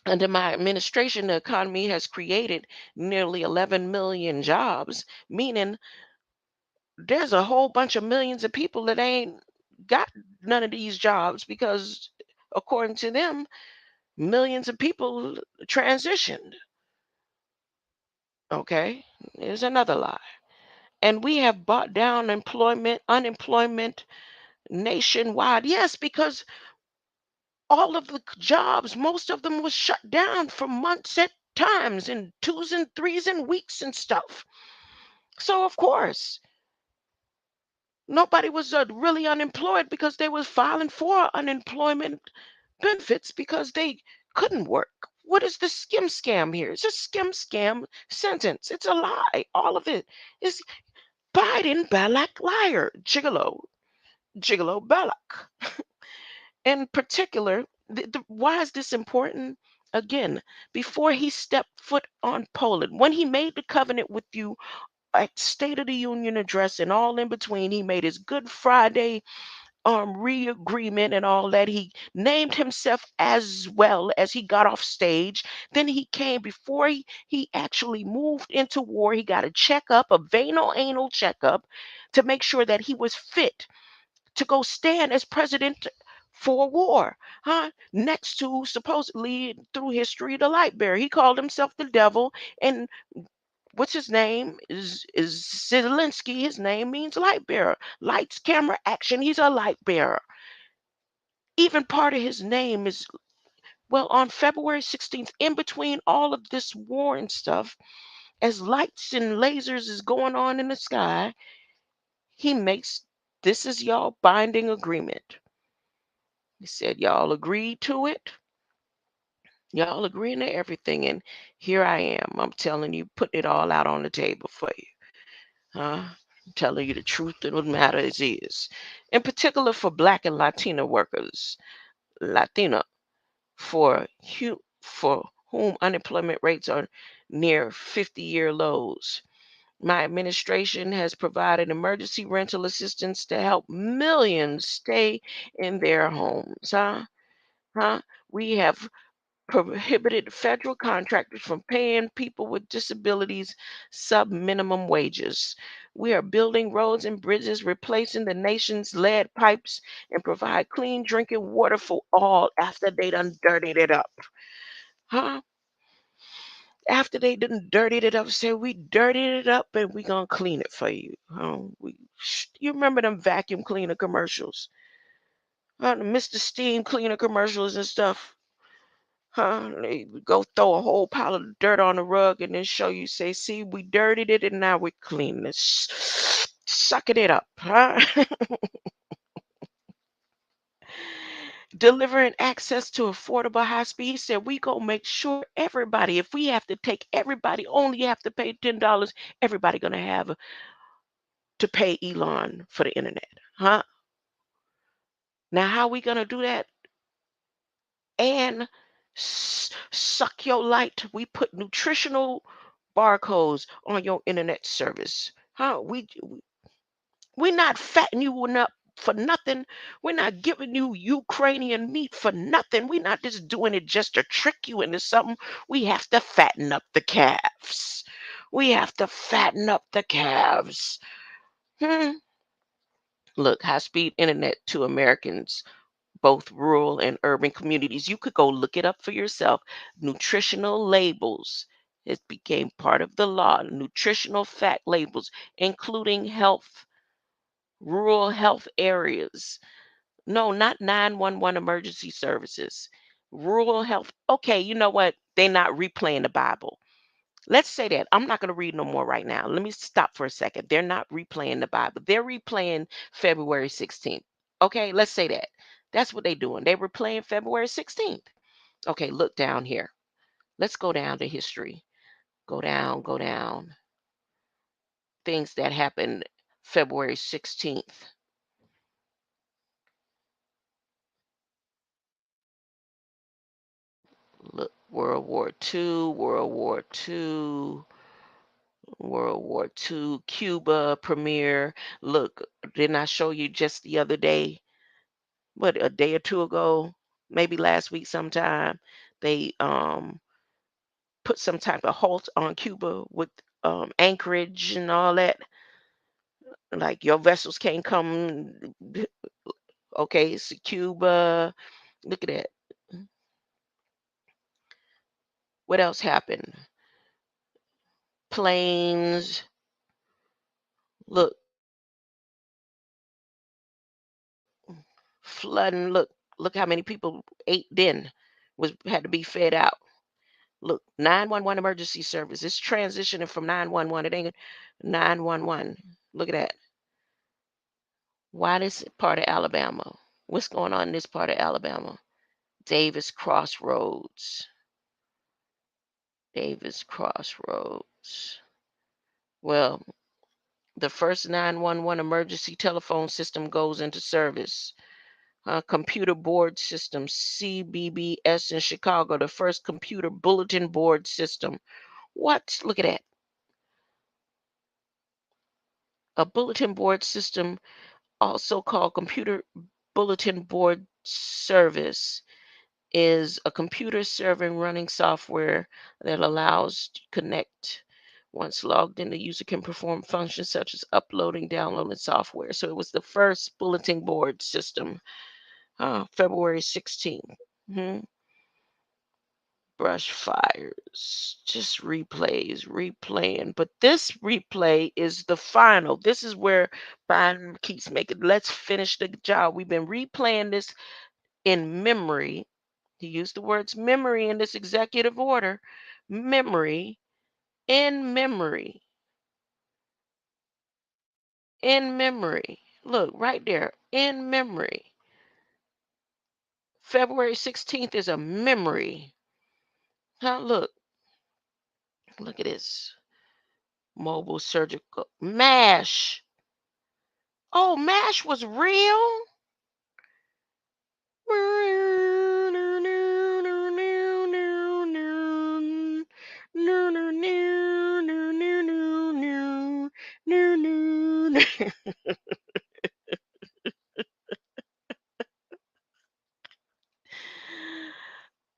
under my administration, the economy has created nearly 11 million jobs, meaning there's a whole bunch of millions of people that ain't got none of these jobs because, according to them, millions of people transitioned. Okay, here's another lie. And we have brought down unemployment nationwide. Yes, because all of the jobs, most of them was shut down for months at times in twos and threes and weeks and stuff. So of course, nobody was really unemployed because they was filing for unemployment benefits because they couldn't work. What is the skim scam here? It's a skim scam sentence. It's a lie. All of it is Biden, Balak, liar, gigolo, Balak. In particular, why is this important? Again, before he stepped foot on Poland, when he made the covenant with you at State of the Union address and all in between, he made his Good Friday re-agreement and all that. He named himself as well as he got off stage. Then he came before he actually moved into war. He got a checkup, a anal checkup, to make sure that he was fit to go stand as president for war, huh? Next to supposedly through history the light bearer. He called himself the devil, and what's his name is Zelensky. His name means light bearer. Lights, camera, action. He's a light bearer. Even part of his name is, well, on February 16th, in between all of this war and stuff, as lights and lasers is going on in the sky, he makes this is y'all binding agreement. He said, y'all agreed to it. Y'all agreeing to everything. And here I am. I'm telling you, putting it all out on the table for you. Huh? I'm telling you the truth of what matters is. In particular for Black and Latina workers, Latina, for whom unemployment rates are near 50-year lows. My administration has provided emergency rental assistance to help millions stay in their homes. Huh? We have prohibited federal contractors from paying people with disabilities sub-minimum wages. We are building roads and bridges, replacing the nation's lead pipes, and provide clean drinking water for all after they done dirtied it up. Huh? After they done dirtied it up, say we dirtied it up and we gonna clean it for you. You remember them vacuum cleaner commercials? The Mr. Steam cleaner commercials and stuff. They would go throw a whole pile of dirt on the rug and then show you, say, see, we dirtied it and now we're cleaning it. Sucking it up, huh? Delivering access to affordable high speed. He said, we gonna make sure everybody, if we have to take everybody, only have to pay $10, everybody gonna have to pay Elon for the internet. Huh? Now how we gonna do that? And suck your light. We put nutritional barcodes on your internet service. Huh? We're not fattening you up for nothing. We're not giving you Ukrainian meat for nothing. We're not just doing it just to trick you into something. We have to fatten up the calves. We have to fatten up the calves. Hmm. Look, high speed internet to Americans, both rural and urban communities. You could go look it up for yourself. Nutritional labels. It became part of the law. Nutritional fact labels, including rural health areas. No, not 911 emergency services. Rural health. Okay, you know what? They're not replaying the Bible. Let's say that. I'm not going to read no more right now. Let me stop for a second. They're not replaying the Bible. They're replaying February 16th. Okay, let's say that. That's what they're doing. They were playing February 16th. Okay, look down here. Let's go down to history. Go down, go down. Things that happened February 16th. Look, World War II, World War II, World War II, Cuba premiere. Look, didn't I show you just the other day? What, a day or two ago, maybe last week sometime, they put some type of halt on Cuba with anchorage and all that. Like your vessels can't come. Okay, it's Cuba. Look at that. What else happened? Planes. Look, flooding. Look how many people ate then was had to be fed out. Look, 911 emergency service. It's transitioning from 911. It ain't 911. Look at that. Why this part of Alabama? What's going on in this part of Alabama? Davis Crossroads. Davis Crossroads. Well, the first 911 emergency telephone system goes into service. Computer board system, CBBS in Chicago, the first computer bulletin board system. What? Look at that. A bulletin board system, also called computer bulletin board service, is a computer server and running software that allows to connect. Once logged in, the user can perform functions such as uploading, downloading software. So it was the first bulletin board system, February 16th. Hmm. Brush fires, just replays, replaying. But this replay is the final. This is where Biden keeps making, let's finish the job. We've been replaying this in memory. He used the words memory in this executive order. Memory In memory. In memory. Look, right there. In memory. February 16th is a memory. Huh? Look at this. Mobile surgical. MASH. Oh, MASH was real?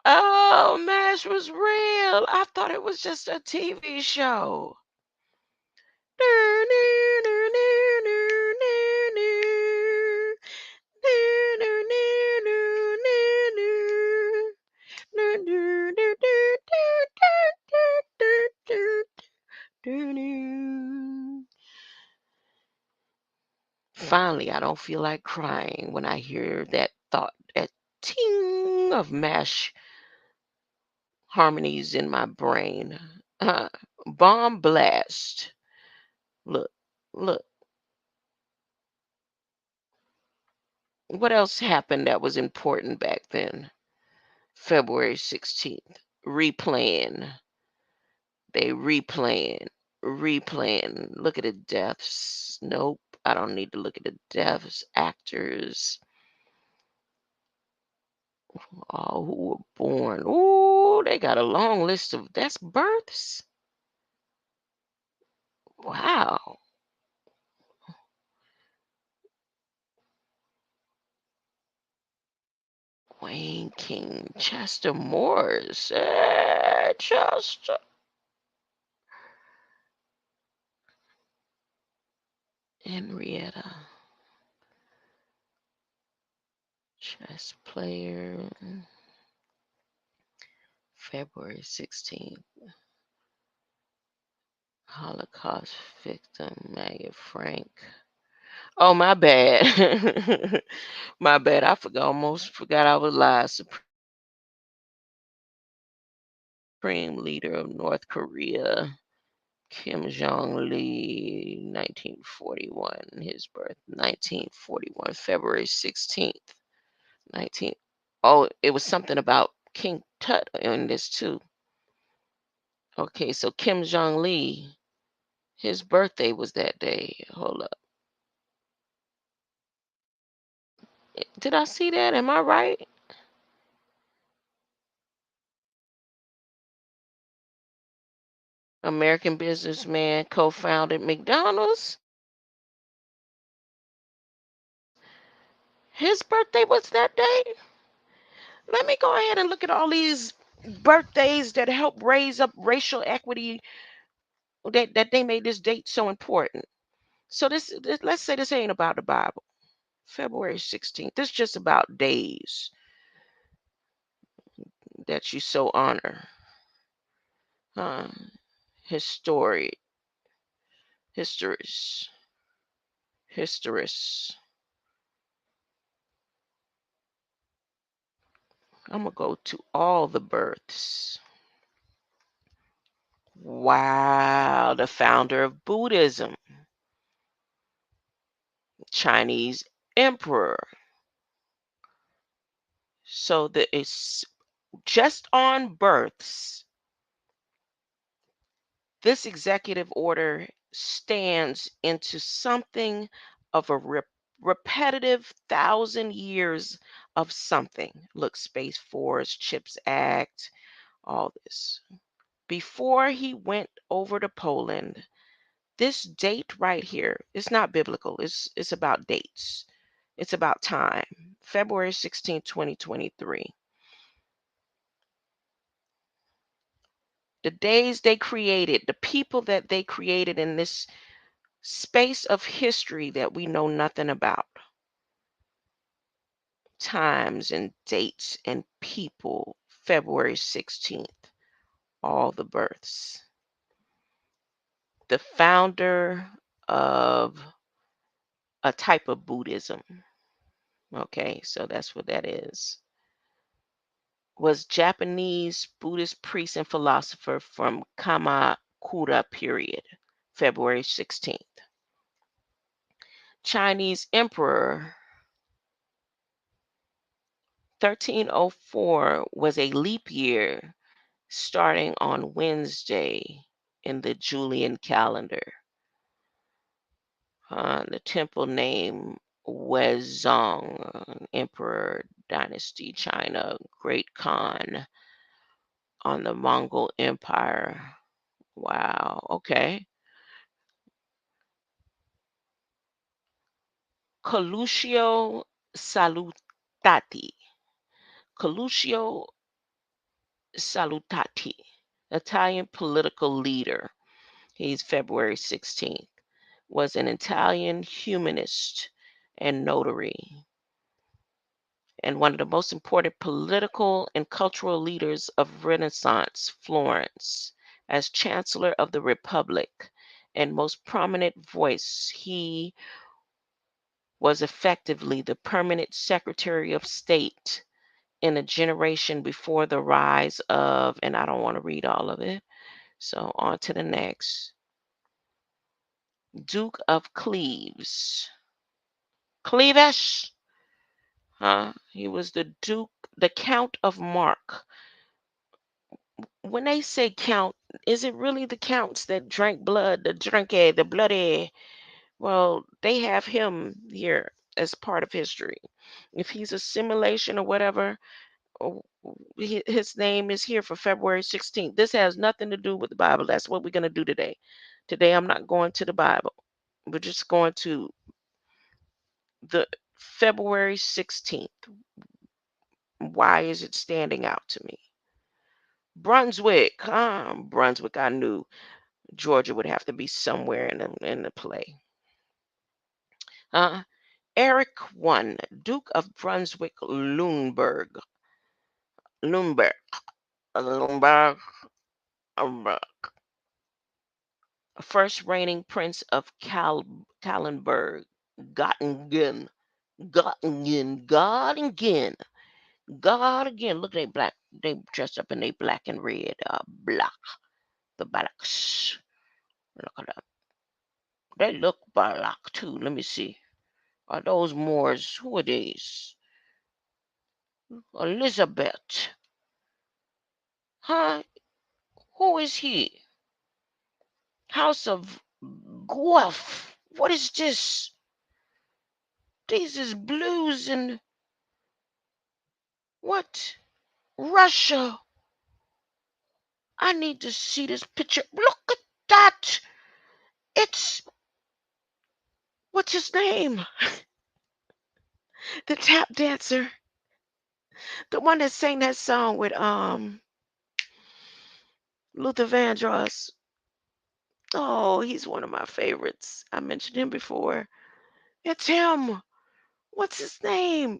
Oh, MASH was real. I thought it was just a TV show. Finally, I don't feel like crying when I hear that thought, that ting of MASH harmonies in my brain. Bomb blast. Look, look. What else happened that was important back then? February 16th. Replaying. They replaying. Look at the deaths. Nope. I don't need to look at the deaths. Actors. All who were born. Ooh, they got a long list of that's births. Wow. Wayne King, Chester Morris. Chester. Henrietta. Chess player. February 16th. Holocaust victim, Maggie Frank. Oh, my bad. My bad. Almost forgot I was alive. Supreme leader of North Korea, Kim Jong-lee, 1941. His birth, 1941, February 16th, 19. Oh, it was something about King Tut in this too. Okay, so Kim Jong-lee, his birthday was that day. Hold up. Did I see that? Am I right? American businessman, co-founded McDonald's. His birthday was that day. Let me go ahead and look at all these birthdays that help raise up racial equity that they made this date so important. So this let's say this ain't about the Bible. February 16th. This is just about days that you so honor. Huh? History. Histories. Histories. I'm gonna go to all the births. Wow, the founder of Buddhism, Chinese emperor. So it's just on births. This executive order stands into something of a repetitive 1,000 years of something. Look, Space Force, CHIPS Act, all this. Before he went over to Poland, this date right here, it's not biblical. It's about dates. It's about time. February 16, 2023. The days they created, the people that they created in this space of history that we know nothing about. Times and dates and people. February 16th. All the births. The founder of a type of Buddhism. Okay, so that's what that is. Was Japanese Buddhist priest and philosopher from Kamakura. Kura period, February 16th. Chinese Emperor 1304 was a leap year starting on Wednesday in the Julian calendar. The temple name Wezong, Emperor Dynasty, China, Great Khan on the Mongol Empire. Wow, okay. Coluccio Salutati. Coluccio Salutati, Italian political leader. He's February 16th. Was an Italian humanist and notary, and one of the most important political and cultural leaders of Renaissance Florence. As Chancellor of the Republic and most prominent voice, he was effectively the permanent Secretary of State in a generation before the rise of, and I don't want to read all of it, so on to the next. Duke of Cleves. Cleves? He was the Duke, the Count of Mark. When they say count, is it really the counts that drank blood, the bloody? Well, they have him here as part of history. If he's a simulation or whatever, oh, his name is here for February 16th. This has nothing to do with the Bible. That's what we're going to do today. Today, I'm not going to the Bible. We're just going to the February 16th. Why is it standing out to me? Brunswick. Brunswick, I knew Georgia would have to be somewhere in the play. Eric I, Duke of Brunswick Lunenburg. Lumberg. Lumberg. First reigning prince of Kallenberg. Gottingen. Gottingen. Gottingen. God again. Look, they black. They dressed up in they black and red. Black. The Balaks. Look at that. They look Balak too. Let me see. Are those Moors? Who are these? Elizabeth. Huh? Who is he? House of Guelph. What is this? These is blues and what? Russia. I need to see this picture. Look at that. It's what's his name? The tap dancer. The one that sang that song with Luther Vandross. Oh, he's one of my favorites. I mentioned him before. It's him. What's his name?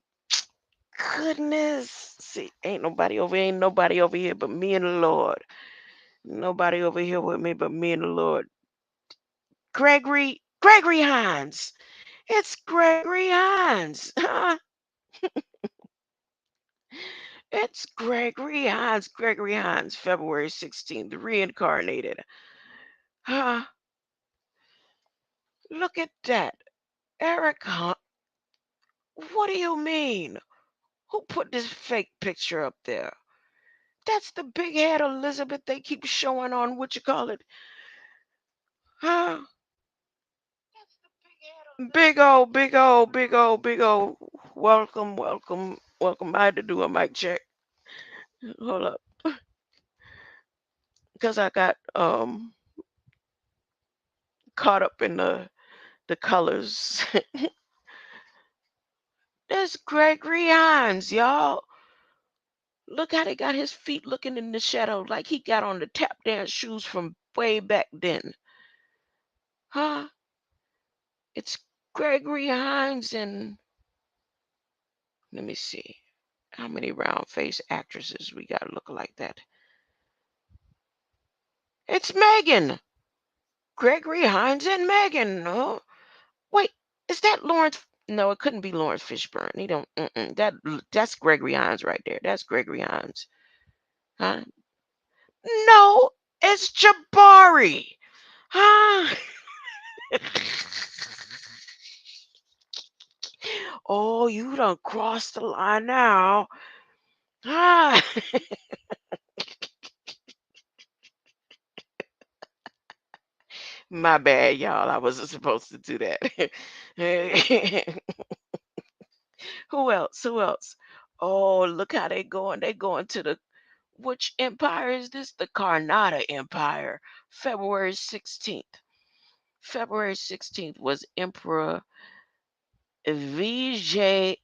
Goodness. See, ain't nobody over here but me and the Lord. Nobody over here with me but me and the Lord. Gregory Hines. It's Gregory Hines. It's Gregory Hines. Gregory Hines, February 16th, reincarnated. Huh? Look at that. Eric Hunt. What do you mean? Who put this fake picture up there? That's the big head Elizabeth they keep showing on what you call it. Huh? Big old, big old, big old, big old. Welcome, welcome, welcome. I had to do a mic check. Hold up. Because I got caught up in the colors. There's Gregory Hines, y'all. Look how they got his feet looking in the shadow like he got on the tap dance shoes from way back then. Huh? It's Gregory Hines and let me see. How many round face actresses we got look like that? It's Megan. Gregory Hines and Megan. Oh, wait, is that Lawrence? No, it couldn't be Lawrence Fishburne. He don't. That's Gregory Hines right there. That's Gregory Hines. Huh? No, It's Jabari. Huh? Oh, you done crossed the line now. Ah. My bad, y'all. I wasn't supposed to do that. Who else? Who else? Oh, look how they going. They going to the which empire is this? The Karnata Empire. February 16th. February 16th was Emperor Vijayanagra,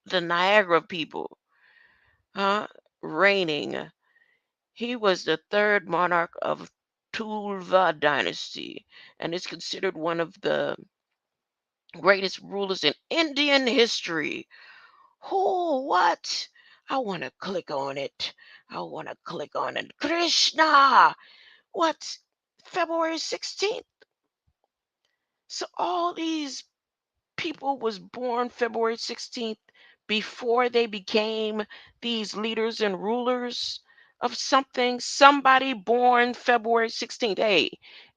the Niagara people, huh? Reigning. He was the third monarch of Tulva dynasty and is considered one of the greatest rulers in Indian history. Who? What? I want to click on it. I want to click on it. Krishna! What? February 16th? So all these people was born February 16th before they became these leaders and rulers of something. Somebody born February 16th. Hey,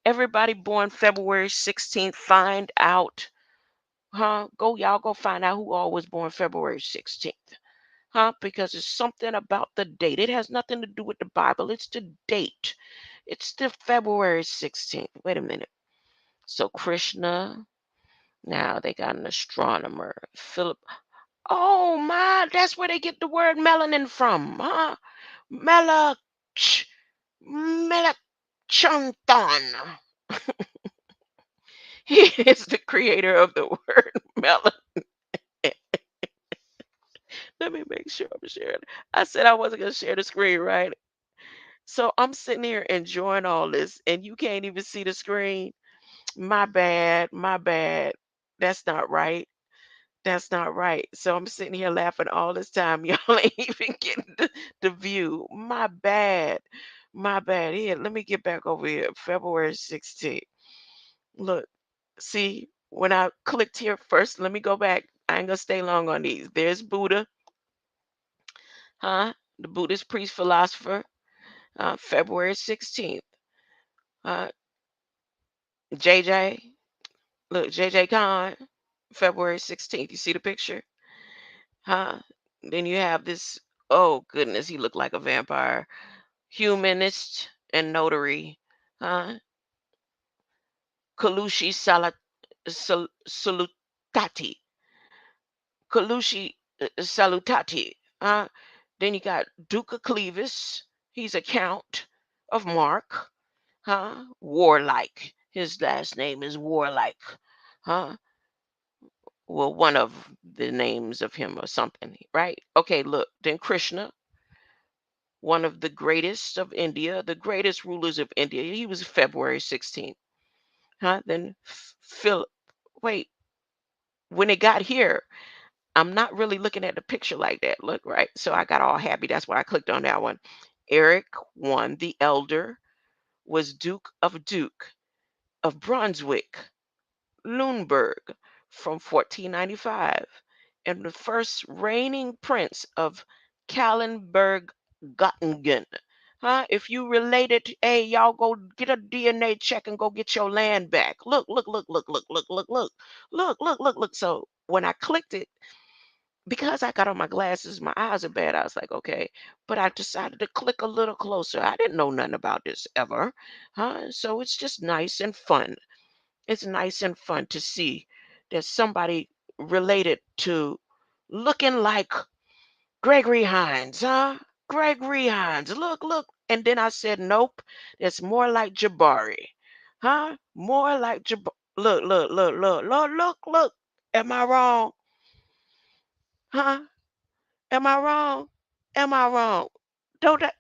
everybody born February 16th, find out. Huh? Go, y'all go find out who all was born February 16th. Huh? Because it's something about the date. It has nothing to do with the Bible. It's the date. It's the February 16th. Wait a minute. So Krishna, now they got an astronomer. Philip. Oh my, that's where they get the word melanin from, huh? Melach Melachonthon. He is the creator of the word melanin. Let me make sure I'm sharing. I said I wasn't gonna share the screen, right? So I'm sitting here enjoying all this, and you can't even see the screen. My bad, my bad. That's not right. That's not right. So I'm sitting here laughing all this time. Y'all ain't even getting the view. My bad. My bad. Here, let me get back over here. February 16th. Look, see, when I clicked here first, let me go back. I ain't gonna stay long on these. There's Buddha, huh? The Buddhist priest philosopher, February 16th. Uh, JJ, look, JJ Khan, February 16th. You see the picture? Huh? Then you have this, oh goodness, he looked like a vampire. Humanist and notary. Huh? Kalushi Salutati. Kalushi Salutati. Then you got Duke of Clevis. He's a count of Mark. Huh? Warlike. His last name is Warlike. Huh? Well, one of the names of him or something, right? Okay, look. Then Krishna, one of the greatest of India, the greatest rulers of India. He was February 16th. Huh? Then Philip. Wait, when it got here, I'm not really looking at the picture like that. Look, right? So I got all happy. That's why I clicked on that one. Eric I, the elder, was Duke of Brunswick, Lüneburg from 1495, and the first reigning prince of Kallenberg Gottingen. Huh? If you related, hey, y'all go get a DNA check and go get your land back. Look, look, look, look, look, look, look, look, look, look, look, look. So when I clicked it, because I got on my glasses, my eyes are bad. I was like, okay, but I decided to click a little closer. I didn't know nothing about this ever, huh? So it's just nice and fun. It's nice and fun to see that somebody related to looking like Gregory Hines, huh? Gregory Hines. Look, look. And then I said, nope, it's more like Jabari. Huh? More like Jabari. Look, look, look, look, look, look, look. Am I wrong? Huh? Am I wrong? Am I wrong? Don't that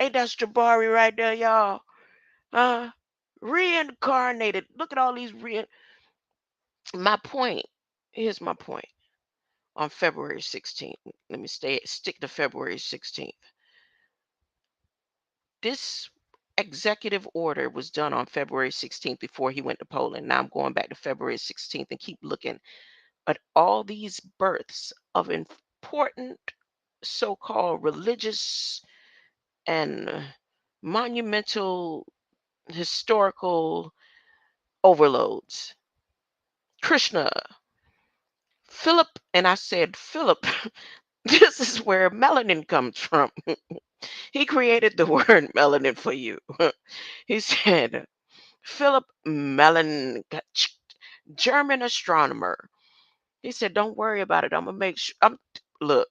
ain't that Jabari right there, y'all? Huh? Reincarnated. Look at all these my point. Here's my point. On February 16th. Let me stick to February 16th. This executive order was done on February 16th before he went to Poland. Now I'm going back to February 16th and keep looking at all these births of important so-called religious. and monumental historical overloads. Krishna, Philip, and I said, Philip, this is where melanin comes from. He created the word melanin for you. He said, Philip Melanin, German astronomer. He said, don't worry about it. I'm going to make sure. Look,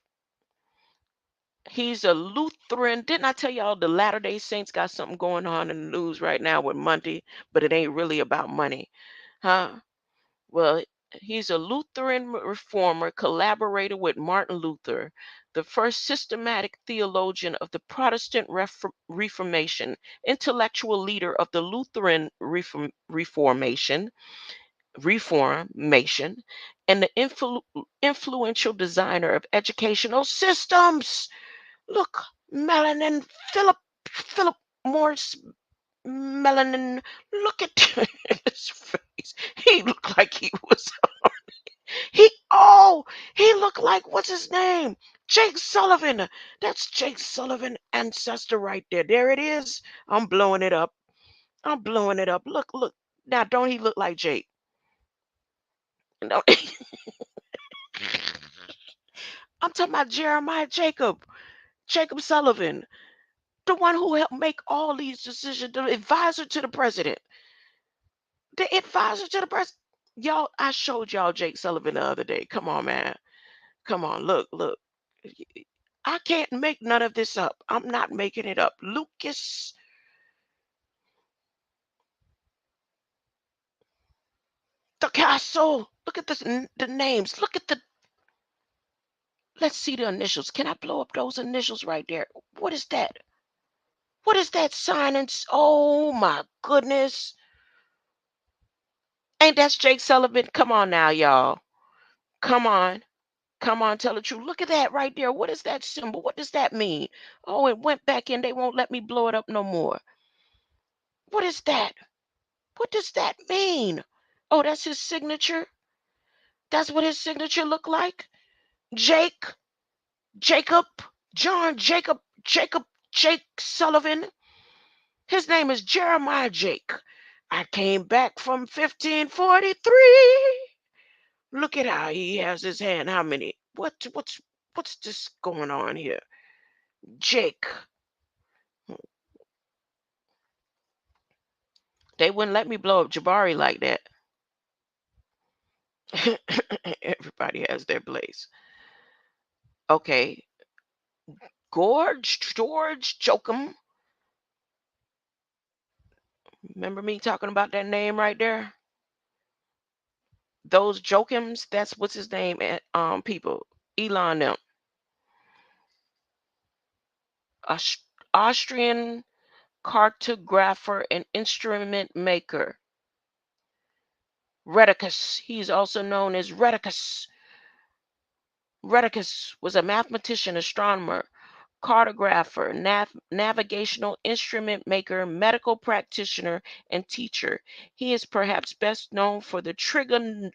he's a Lutheran. Didn't I tell y'all the Latter-day Saints got something going on in the news right now with Monday, but it ain't really about money? Huh? Well, he's a Lutheran reformer, collaborator with Martin Luther, the first systematic theologian of the Protestant Reformation, intellectual leader of the Lutheran Reformation, and the influential designer of educational systems. Look, Melanin, Philip Morris Melanin. Look at his face. He looked like he was. He oh, he looked like what's his name? Jake Sullivan. That's Jake Sullivan ancestor right there. There it is. I'm blowing it up. I'm blowing it up. Look, look. Now don't he look like Jake? No, I'm talking about Jeremiah Jacob Sullivan, the one who helped make all these decisions, the advisor to the president. The advisor to the president. Y'all, I showed y'all Jake Sullivan the other day. Come on, man. Come on, look, look. I can't make none of this up. I'm not making it up. Lucas, the castle. Look at the names. Look at the. Let's see the initials. Can I blow up those initials right there? What is that? What is that sign? Oh my goodness. Ain't that Jake Sullivan? Come on now, y'all. Come on. Come on, tell the truth. Look at that right there. What is that symbol? What does that mean? Oh, it went back in. They won't let me blow it up no more. What is that? What does that mean? Oh, that's his signature. That's what his signature looked like. Jake, Jacob, Jake Sullivan. His name is Jeremiah Jake. I came back from 1543. Look at how he has his hand. How many? What's this going on here? Jake. They wouldn't let me blow up Jabari like that. Everybody has their place. Okay. George Jokum. Remember me talking about that name right there? Those Jokums, that's what's his name at people. Elon them. Austrian cartographer and instrument maker. Rheticus. He's also known as Rheticus. Rheticus was a mathematician, astronomer, cartographer, navigational instrument maker, medical practitioner, and teacher. He is perhaps best known for the trigonometric,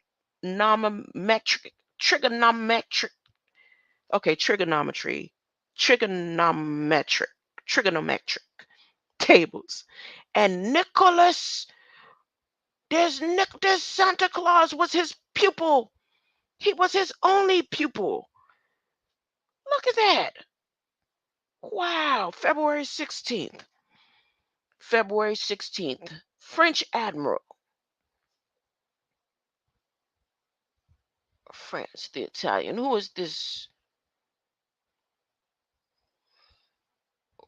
trigonometric, trigonometric tables. And Nicholas, there's Santa Claus was his pupil. He was his only pupil. Look at that. Wow, February 16th. February 16th. French Admiral. France, the Italian. Who is this?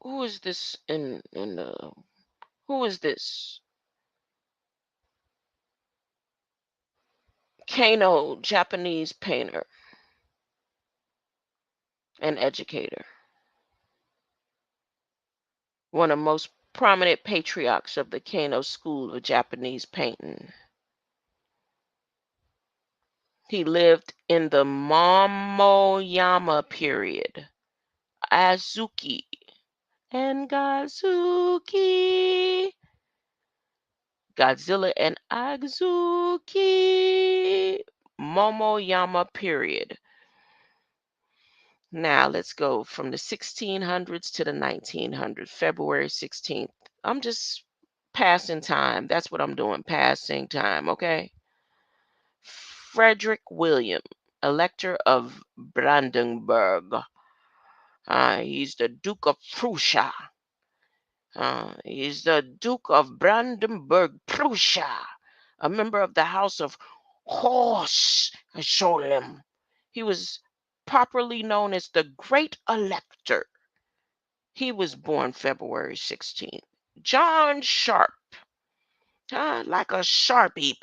Who is this who is this? Kano, Japanese painter and educator. One of the most prominent patriarchs of the Kano school of Japanese painting. He lived in the Momoyama period. Azuki and Gazuki. Godzilla and Azuki. Momoyama period. Now let's go from the 1600s to the 1900s, February 16th. I'm just passing time. That's what I'm doing, passing time, okay? Frederick William, Elector of Brandenburg. He's the Duke of Prussia. He's the Duke of Brandenburg, Prussia, a member of the House of Hohenzollern. He was properly known as the Great Elector. He was born February 16th. John Sharp, like a sharpie,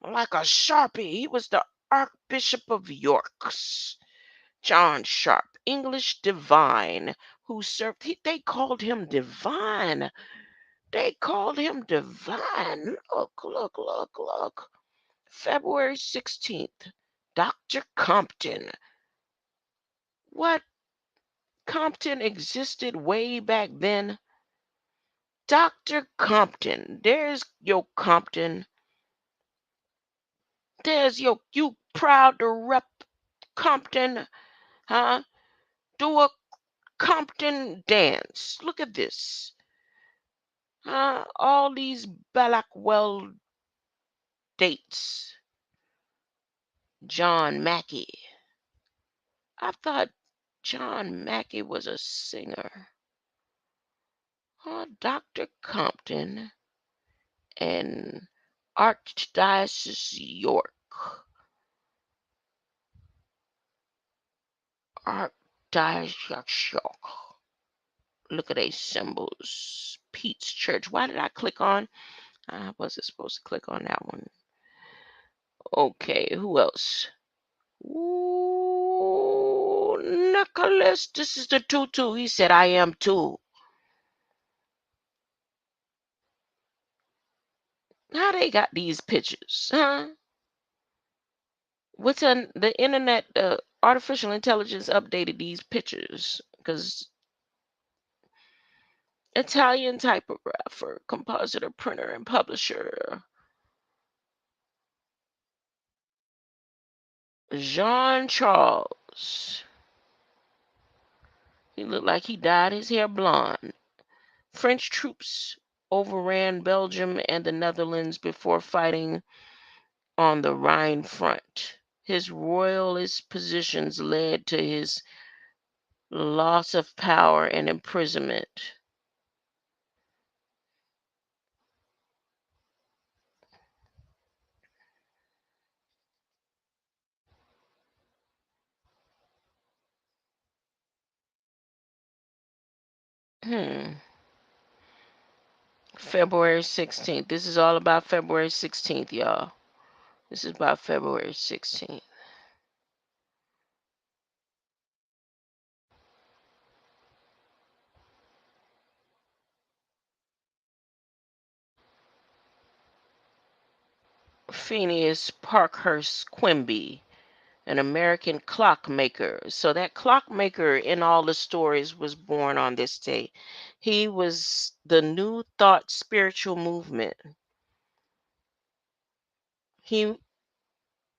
like a sharpie. He was the Archbishop of York's. John Sharp, English divine, who served. They called him divine. They called him divine. Look, look, look, look. February 16th. Dr. Compton. What? Compton existed way back then? Dr. Compton. There's your Compton. There's your, you proud to rep Compton, huh? Do a Compton dance. Look at this. All these Balak well dates. John Mackey. I thought John Mackey was a singer. Dr. Compton and Archdiocese York. Archdiocese York. Look at these symbols. Pete's Church. Why did I click on? I wasn't supposed to click on that one. Okay, who else? Ooh, Nicholas. This is the tutu. He said, I am too. How they got these pictures, huh? What's on the internet? Artificial intelligence updated these pictures because Italian typographer, compositor, printer, and publisher Jean Charles. He looked like he dyed his hair blonde. French troops overran Belgium and the Netherlands before fighting on the Rhine front. His royalist positions led to his loss of power and imprisonment. Hmm. February 16th. This is all about February 16th, y'all. This is about February 16th. Phineas Parkhurst Quimby, an American clockmaker. So that clockmaker in all the stories was born on this day. He was the New Thought spiritual movement. He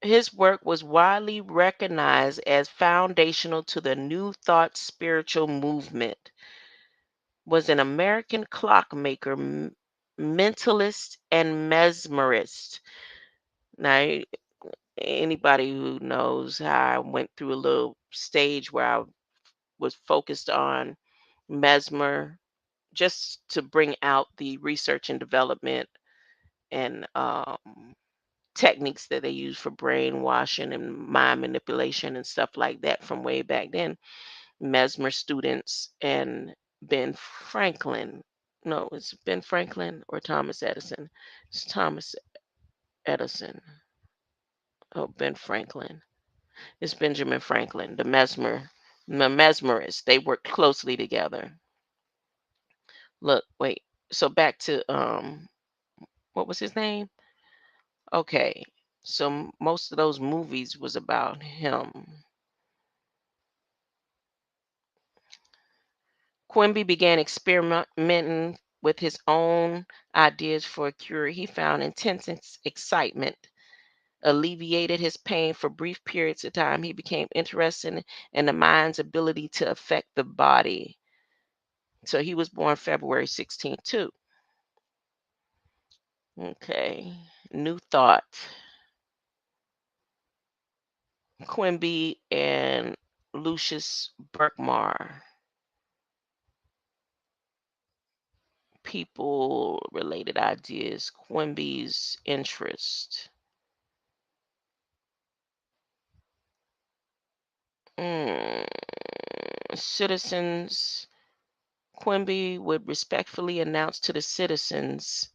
His work was widely recognized as foundational to the New Thought spiritual movement. Was an American clockmaker, mentalist, and mesmerist. Now, anybody who knows how I went through a little stage where I was focused on mesmer just to bring out the research and development and techniques that they use for brainwashing and mind manipulation and stuff like that from way back then. Mesmer students and Ben Franklin. No, it's Ben Franklin or Thomas Edison. It's Thomas Edison. Oh, Ben Franklin. It's Benjamin Franklin, the mesmerist. They work closely together. Look, wait. So back to what was his name? Okay. So most of those movies was about him. Quimby began experimenting with his own ideas for a cure. He found intense excitement alleviated his pain for brief periods of time. He became interested in the mind's ability to affect the body. So he was born February 16th, too. Okay. New Thought. Quimby and Lucius Berkmar. People related ideas. Quimby's interest. Mm, Citizens. Quimby would respectfully announce to the citizens.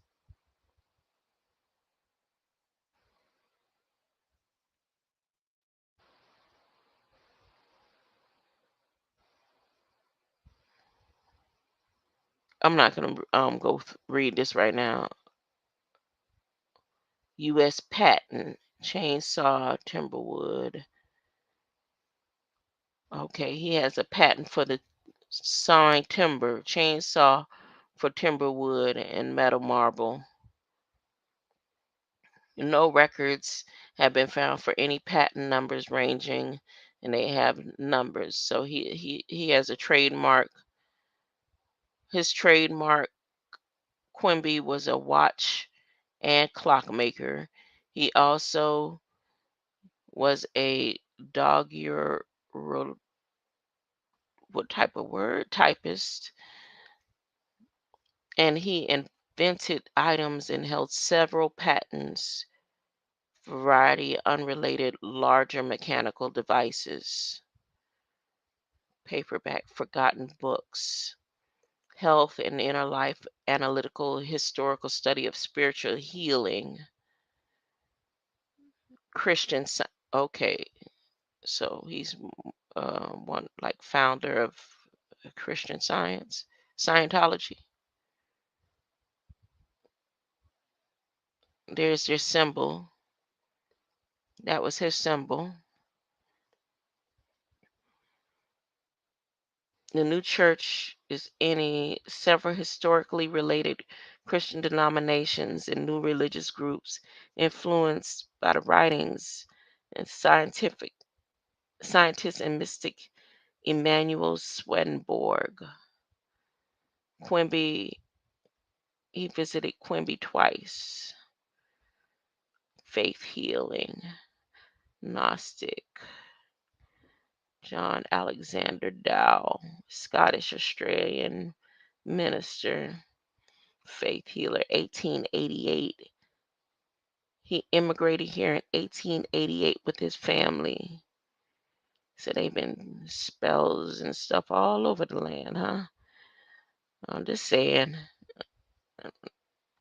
I'm not going to read this right now. U.S. patent, chainsaw, timberwood. Okay, he has a patent for the sawing timber, chainsaw for timberwood and metal marble. No records have been found for any patent numbers ranging, and they have numbers. So he has a trademark. His trademark, Quimby, was a watch and clockmaker. He also was a daguerre, what type of word? Typist. And he invented items and held several patents, variety unrelated larger mechanical devices, paperback, forgotten books, health and inner life, analytical, historical study of spiritual healing, Christian. Okay, so he's one like founder of Christian Science, Scientology. There's your symbol. That was his symbol. The new church is any several historically related Christian denominations and new religious groups influenced by the writings and scientist and mystic Emanuel Swedenborg. Quimby, he visited Quimby twice. Faith healing, Gnostic. John Alexander Dow, Scottish Australian minister, faith healer, 1888. He immigrated here in 1888 with his family. So they've been spells and stuff all over the land, huh? I'm just saying.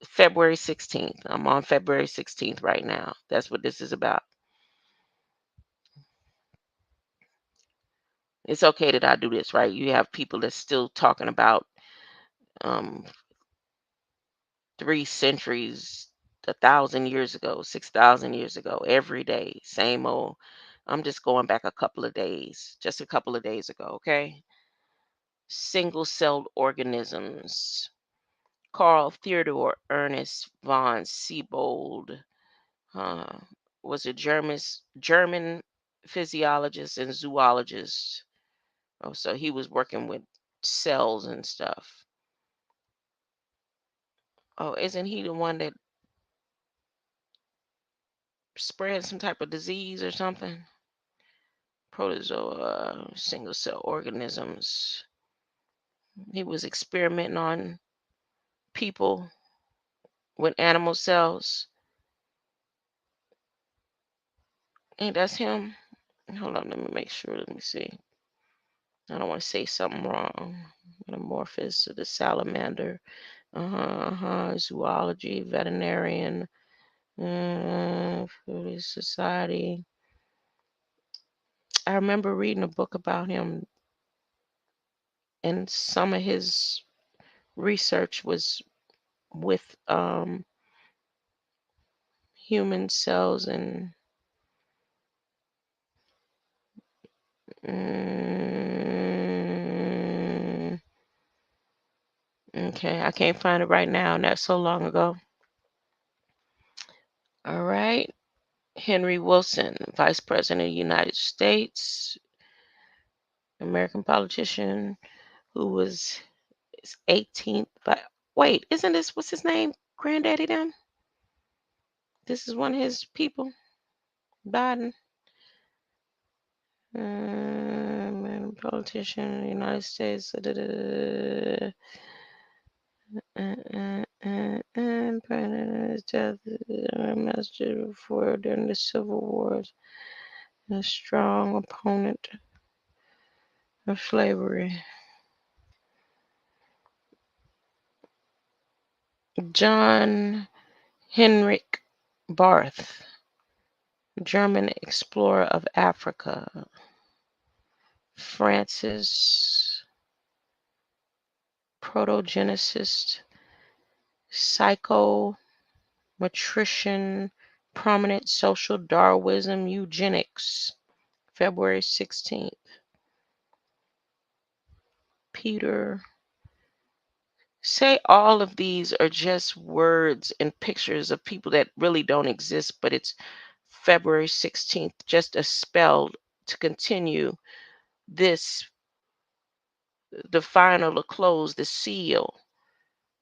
February 16th. I'm on February 16th right now. That's what this is about. It's okay that I do this, right? You have people that's still talking about um, 3 centuries, 1,000 years ago, 6,000 years ago, every day, same old. I'm just going back a couple of days, just a couple of days ago, okay? Single-celled organisms. Carl Theodor Ernest von Siebold uh, was a German physiologist and zoologist. Oh, so he was working with cells and stuff. Oh, isn't he the one that spread some type of disease or something? Protozoa, single cell organisms. He was experimenting on people with animal cells. Ain't that's him? Hold on, let me make sure. Let me see. I don't want to say something wrong. Metamorphosis of the salamander. Zoology, veterinarian, food society. I remember reading a book about him, and some of his research was with human cells and mm, okay, I can't find it right now, and that's so long ago. All right, Henry Wilson, Vice President of the United States, American politician who was his 18th. Wait, isn't this what's his name? Granddaddy them? This is one of his people, Biden. American politician, in the United States. President death, master before during the Civil Wars, a strong opponent of slavery. John Henrik Barth, German explorer of Africa. Francis, protogenicist, psychometrician, prominent social Darwinism, eugenics. February 16th. Peter. Say all of these are just words and pictures of people that really don't exist, but it's February 16th, just a spell to continue this, the final, the close, the seal.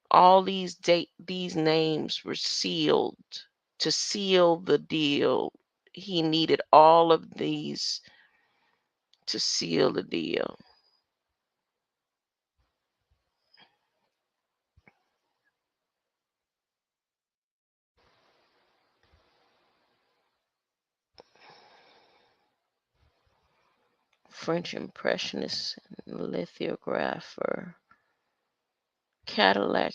All these these names were sealed to seal the deal. He needed all of these to seal the deal. French impressionist and lithographer. Cadillac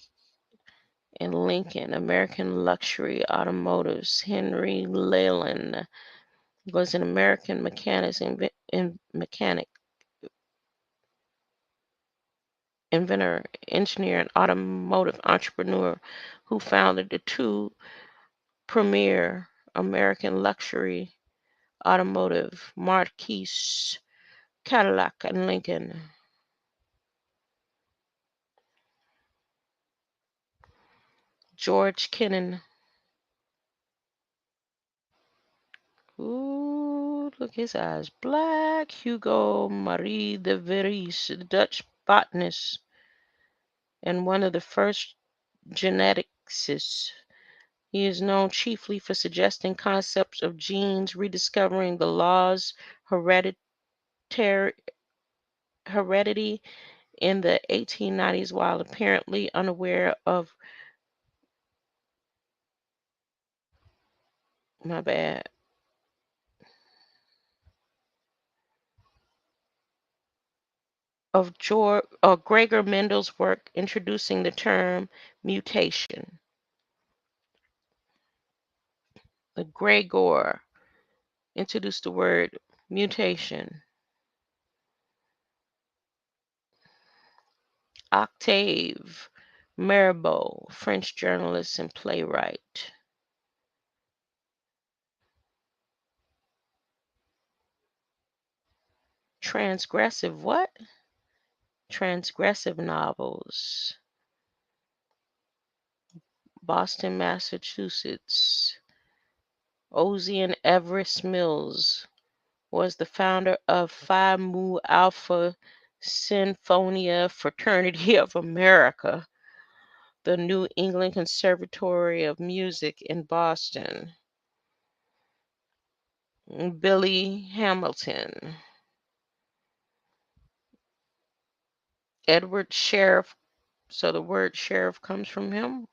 and Lincoln, American luxury automotives. Henry Leyland was an American mechanic, inventor, engineer, and automotive entrepreneur who founded the two premier American luxury automotive marques, Cadillac and Lincoln. George Kennan. Ooh, look, his eyes black. Hugo Marie de Vries, the Dutch botanist and one of the first geneticists. He is known chiefly for suggesting concepts of genes, rediscovering the laws heredity in the 1890s while apparently unaware of my bad of Gregor Mendel's work introducing the term mutation. Gregor introduced the word mutation. Octave Mirabeau, French journalist and playwright. Transgressive what? Transgressive novels. Boston, Massachusetts. Ozian Everest Mills was the founder of Phi Mu Alpha Sinfonia Fraternity of America, the New England Conservatory of Music in Boston. Billy Hamilton. Edward Sheriff, so the word sheriff comes from him.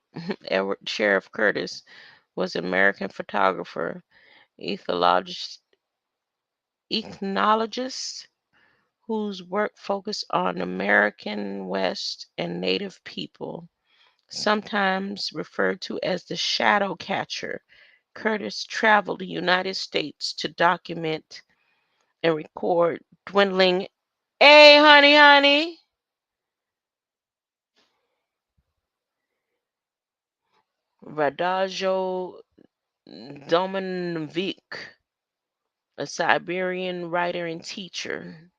Edward Sheriff Curtis was an American photographer, ethnologist whose work focused on American West and Native people, sometimes referred to as the shadow catcher. Curtis traveled the United States to document and record dwindling. Hey, honey, honey. Radajo Domanovic, a Siberian writer and teacher,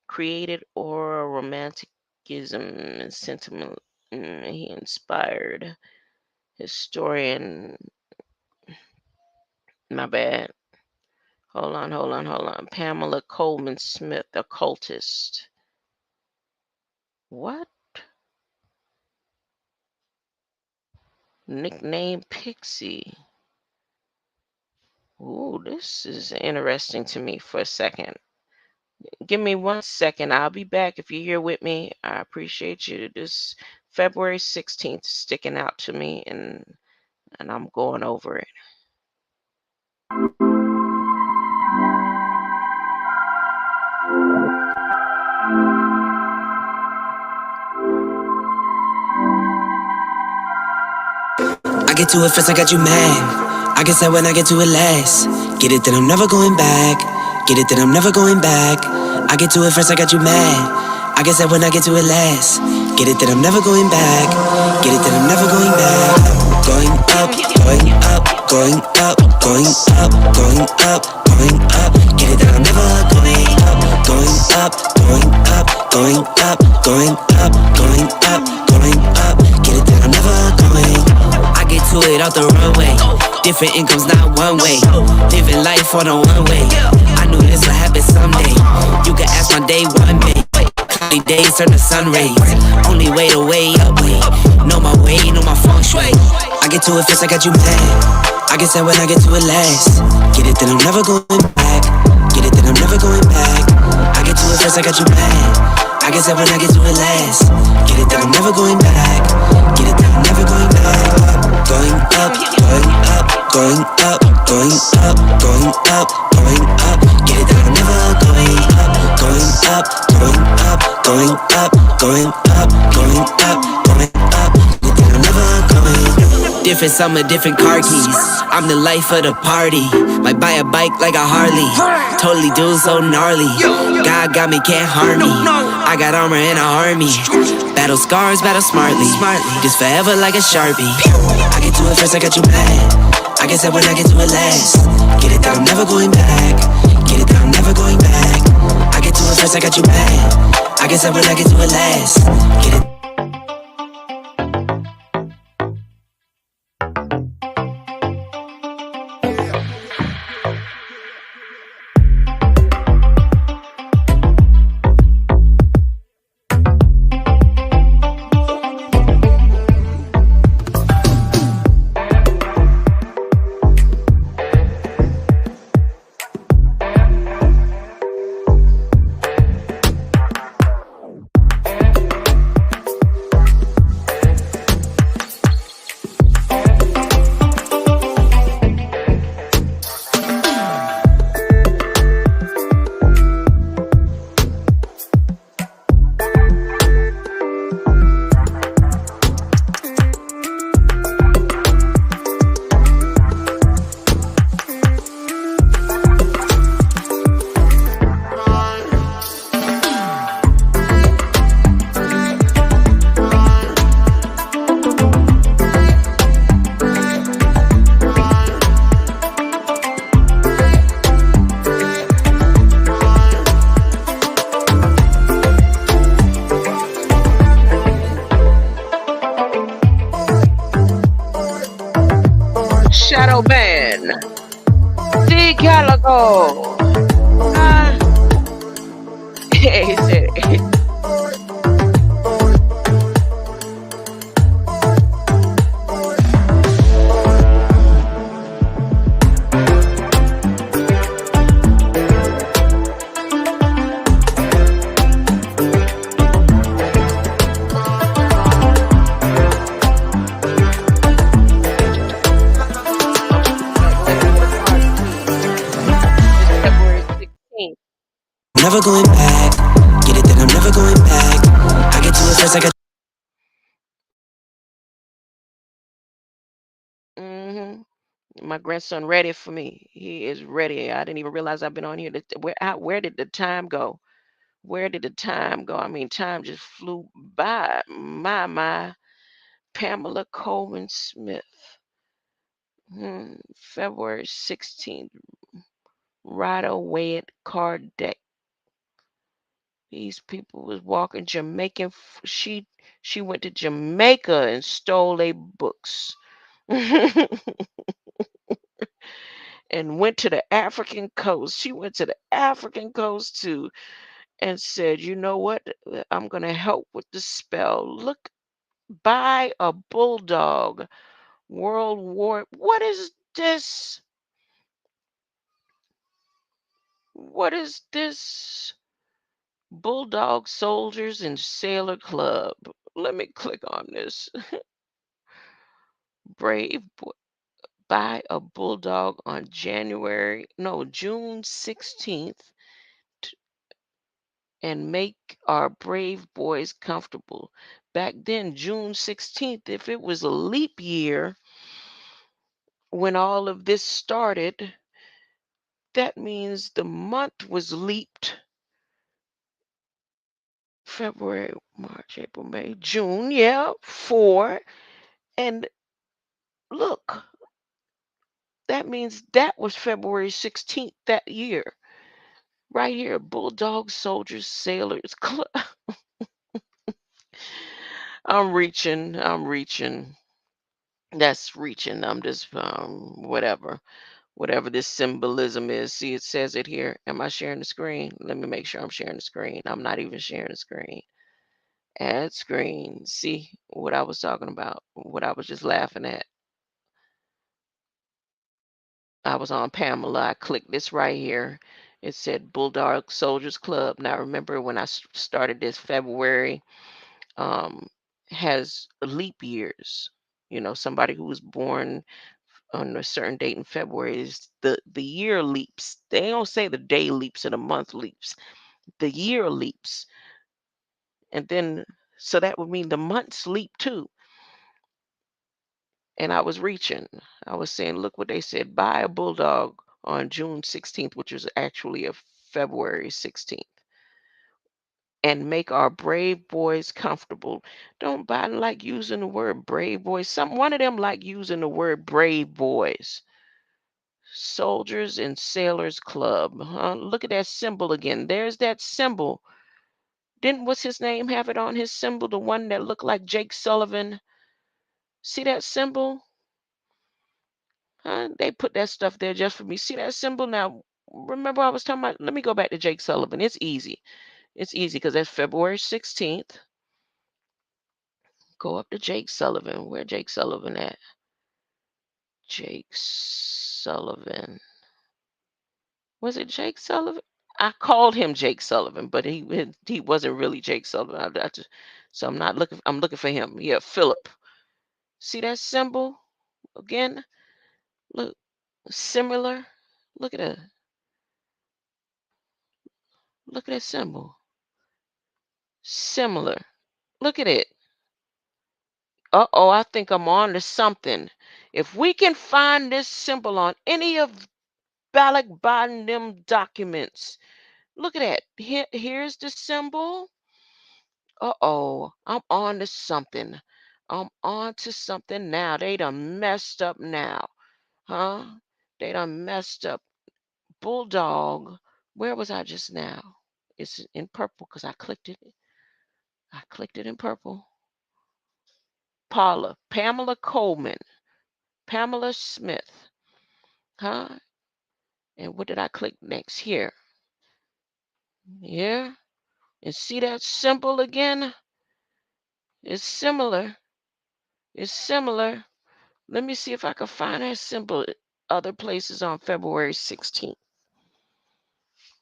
created oral romanticism and sentiment. He inspired historian My bad. Hold on, hold on, hold on. Pamela Coleman Smith, occultist. What? Nickname Pixie. Ooh, this is interesting to me for a second. Give me 1 second. I'll be back if you're here with me. I appreciate you. This February 16th sticking out to me, and I'm going over it. I get to it first, I got you mad. I guess that when I get to it last. Get it, then I'm never going back. Get it, then I'm never going back. I get to it first, I got you mad. I guess that when I get to it last. Get it, then I'm never going back. Get it, then I'm never going back. Going up, going up, going up, going up, going up, going up. Get it, then I'm never going up. Going up, going up, going up, going up, going up, going up. Get it, then I'm never going. I get to it off the runway. Different incomes, not one way. Living life on a one way. I knew this would happen someday. You can ask my day one day. Cloudy days turn to sun rays. Only way to way up way. Know my way, know my feng shui. I get to it first, I got you mad. I guess that when I get to it last. Get it, then I'm never going back. Get it, then I'm never going back. I get to it first, I got you mad. I guess that when I get to it last. Get it, then I'm never going back. Get it, then I'm never going back. Going up, going up, going up, going up, going up, going up. Get it, then I'm never going up. Going up, going up, going up, going up, going up, going up. Get it, then I'm never going. Different summer, different car keys. I'm the life of the party. Might buy a bike like a Harley. Totally do so gnarly. God got me, can't harm me. I got armor and an army. Battle scars, battle smartly. Just forever like a Sharpie. I get to it first, I got you mad. I guess that when I get to it last. Get it, that I'm never going back. Get it, that I'm never going back. I get to it first, I got you mad. I guess that when I get to it last. Get it. Shadow Band. Diablo. He said. Never going back. Get it, then I'm never going back. I get to it first, I got. My grandson ready for me. He is ready. I didn't even realize I've been on here. Where did the time go? Where did the time go? I mean, time just flew by. My. Pamela Coleman Smith. February 16th. Rider Wed card deck. These people was walking Jamaican. She went to Jamaica and stole their books. and went to the African coast. She went to the African coast too and said, "You know what? I'm going to help with the spell. Look, buy a bulldog. World War. What is this? What is this? Bulldog Soldiers and Sailor Club. Let me click on this. Brave buy a bulldog on June 16th and make our brave boys comfortable. Back then, June 16th, if it was a leap year when all of this started, that means the month was leaped February, March, April, May, June. Yeah, 4. And look, that means that was February 16th that year. Right here, Bulldog Soldiers Sailors Club. I'm reaching. I'm reaching. That's reaching. I'm just whatever this symbolism is. See, it says it here. Am I sharing the screen? Let me make sure I'm sharing the screen. I'm not even sharing the screen. Add screen. See what I was talking about, what I was just laughing at. I was on Pamela. I clicked this right here. It said Bulldog Soldiers Club. Now remember when I started this, February um, has leap years. You know, somebody who was born on a certain date in February is the year leaps. They don't say the day leaps or the month leaps. The year leaps, and then so that would mean the months leap too. And I was reaching. I was saying, look what they said. Buy a bulldog on June 16th, which was actually a February 16th, and make our brave boys comfortable. Don't Biden like using the word brave boys? One of them like using the word brave boys. Soldiers and Sailors Club. Huh? Look at that symbol again. There's that symbol. Didn't what's his name have it on his symbol? The one that looked like Jake Sullivan. See that symbol? Huh? They put that stuff there just for me. See that symbol? Now, remember I was talking about, let me go back to Jake Sullivan. It's easy. It's easy because that's February 16th. Go up to Jake Sullivan. Where Jake Sullivan at? Jake Sullivan. Was it Jake Sullivan? I called him Jake Sullivan, but he wasn't really Jake Sullivan. So I'm not looking. I'm looking for him. Yeah, Philip. See that symbol again? Look, similar. Look at that. Look at that symbol. Similar. Look at it. Uh-oh, I think I'm on to something. If we can find this symbol on any of Balak Biden them documents, look at that. Here's the symbol. Uh-oh, I'm on to something. I'm on to something now. They done messed up now. Huh? They done messed up. Bulldog. Where was I just now? It's in purple because I clicked it. I clicked it in purple. Pamela Coleman. Pamela Smith. Huh? And what did I click next? Here. Yeah. And see that symbol again? It's similar. It's similar. Let me see if I can find that symbol other places on February 16th.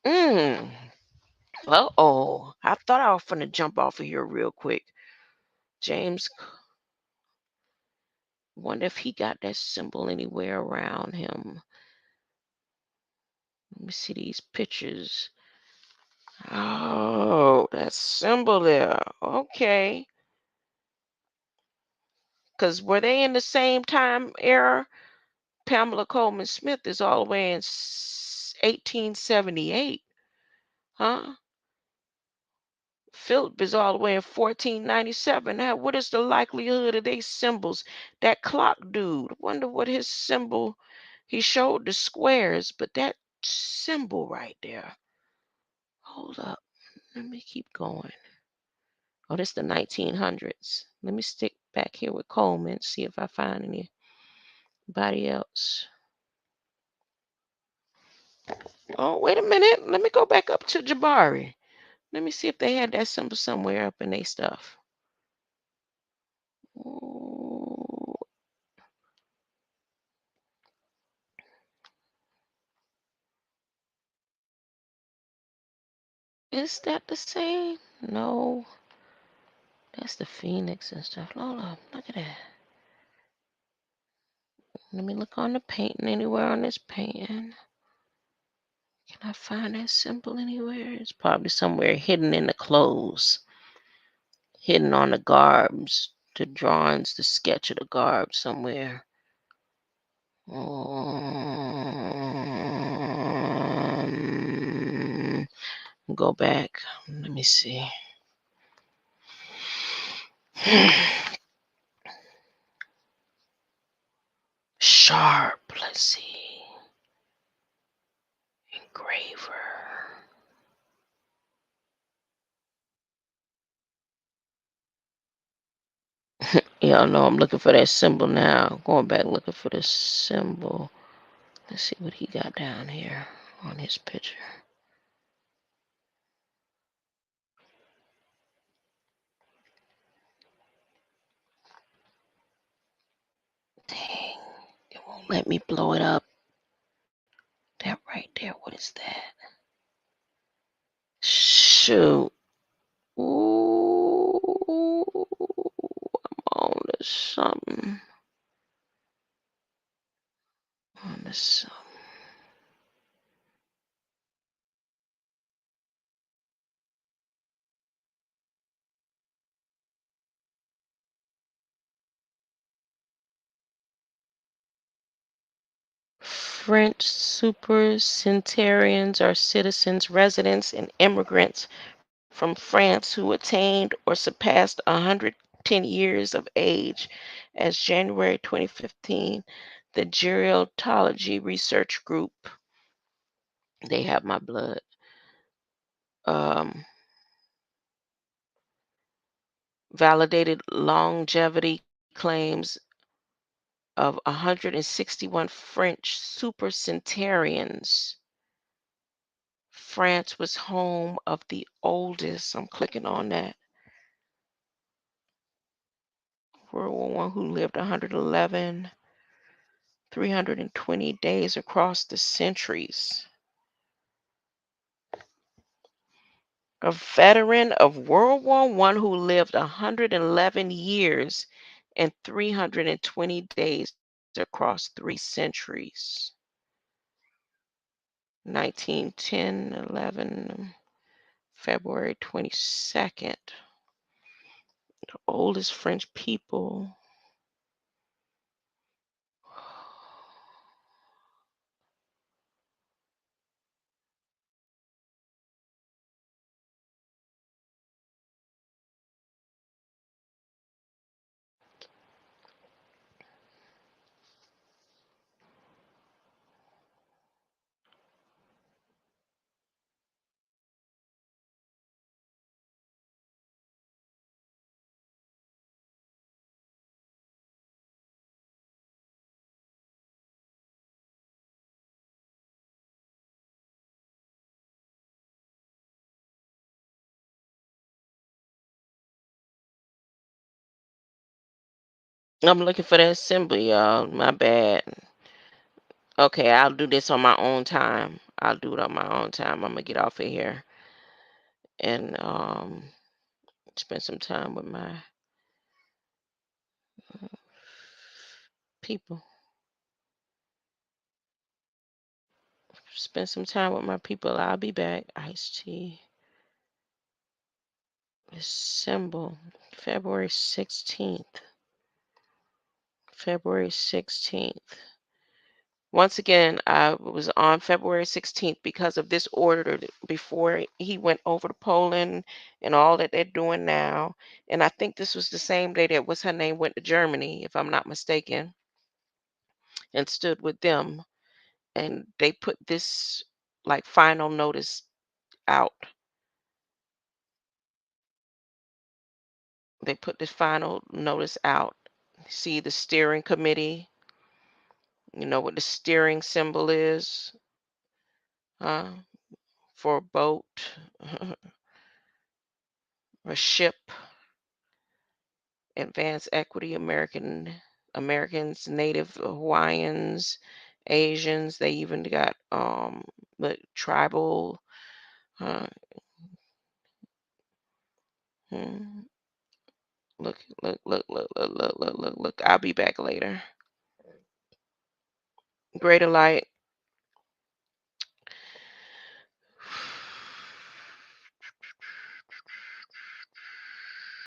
Mm. Uh-oh. I thought I was finna jump off of here real quick. James, wonder if he got that symbol anywhere around him. Let me see these pictures. Oh, that symbol there. Okay. Because were they in the same time era? Pamela Coleman Smith is all the way in 1878. Huh? Philip is all the way in 1497. Now, what is the likelihood of these symbols? That clock dude, wonder what his symbol, he showed the squares, but that symbol right there. Hold up. Let me keep going. Oh, this is the 1900s. Let me stick back here with Coleman, see if I find anybody else. Oh, wait a minute. Let me go back up to Jabari. Let me see if they had that symbol somewhere up in their stuff. Ooh, is that the same? No, that's the phoenix and stuff. Hold up, look at that. Let me look on the painting anywhere on this painting. Can I find that symbol anywhere? It's probably somewhere hidden in the clothes, hidden on the garbs, the drawings, the sketch of the garb somewhere. Um, go back. Let me see. Sharp. Let's see. Engraver. Yeah, no, I'm looking for that symbol now. Going back looking for the symbol. Let's see what he got down here on his picture. Dang, it won't let me blow it up. That right there, what is that? Shoot. Ooh, I'm on to something. On to something. French supercentenarians are citizens, residents, and immigrants from France who attained or surpassed 110 years of age. As January 2015, the Gerontology Research Group, they have my blood, um, validated longevity claims of 161 French supercentenarians. France was home of the oldest, I'm clicking on that, World War One, who lived 111, 320 days across the centuries. A veteran of World War One who lived 111 years and 320 days across 3 centuries. 1910, 11, February 22nd. The oldest French people. I'm looking for that symbol, y'all. My bad. Okay, I'll do this on my own time. I'll do it on my own time. I'm gonna get off of here and spend some time with my people. Spend some time with my people. I'll be back. Iced tea. This symbol. February 16th. February 16th. Once again, I was on February 16th because of this order before he went over to Poland and all that they're doing now. And I think this was the same day that what's her name went to Germany, if I'm not mistaken, and stood with them. And they put this like final notice out. They put this final notice out. See the steering committee, you know what the steering symbol is? uh, for a boat, a ship, advanced equity, Americans, Native Hawaiians, Asians. They even got the tribal. Uh, hmm, look. I'll be back later. Greater light.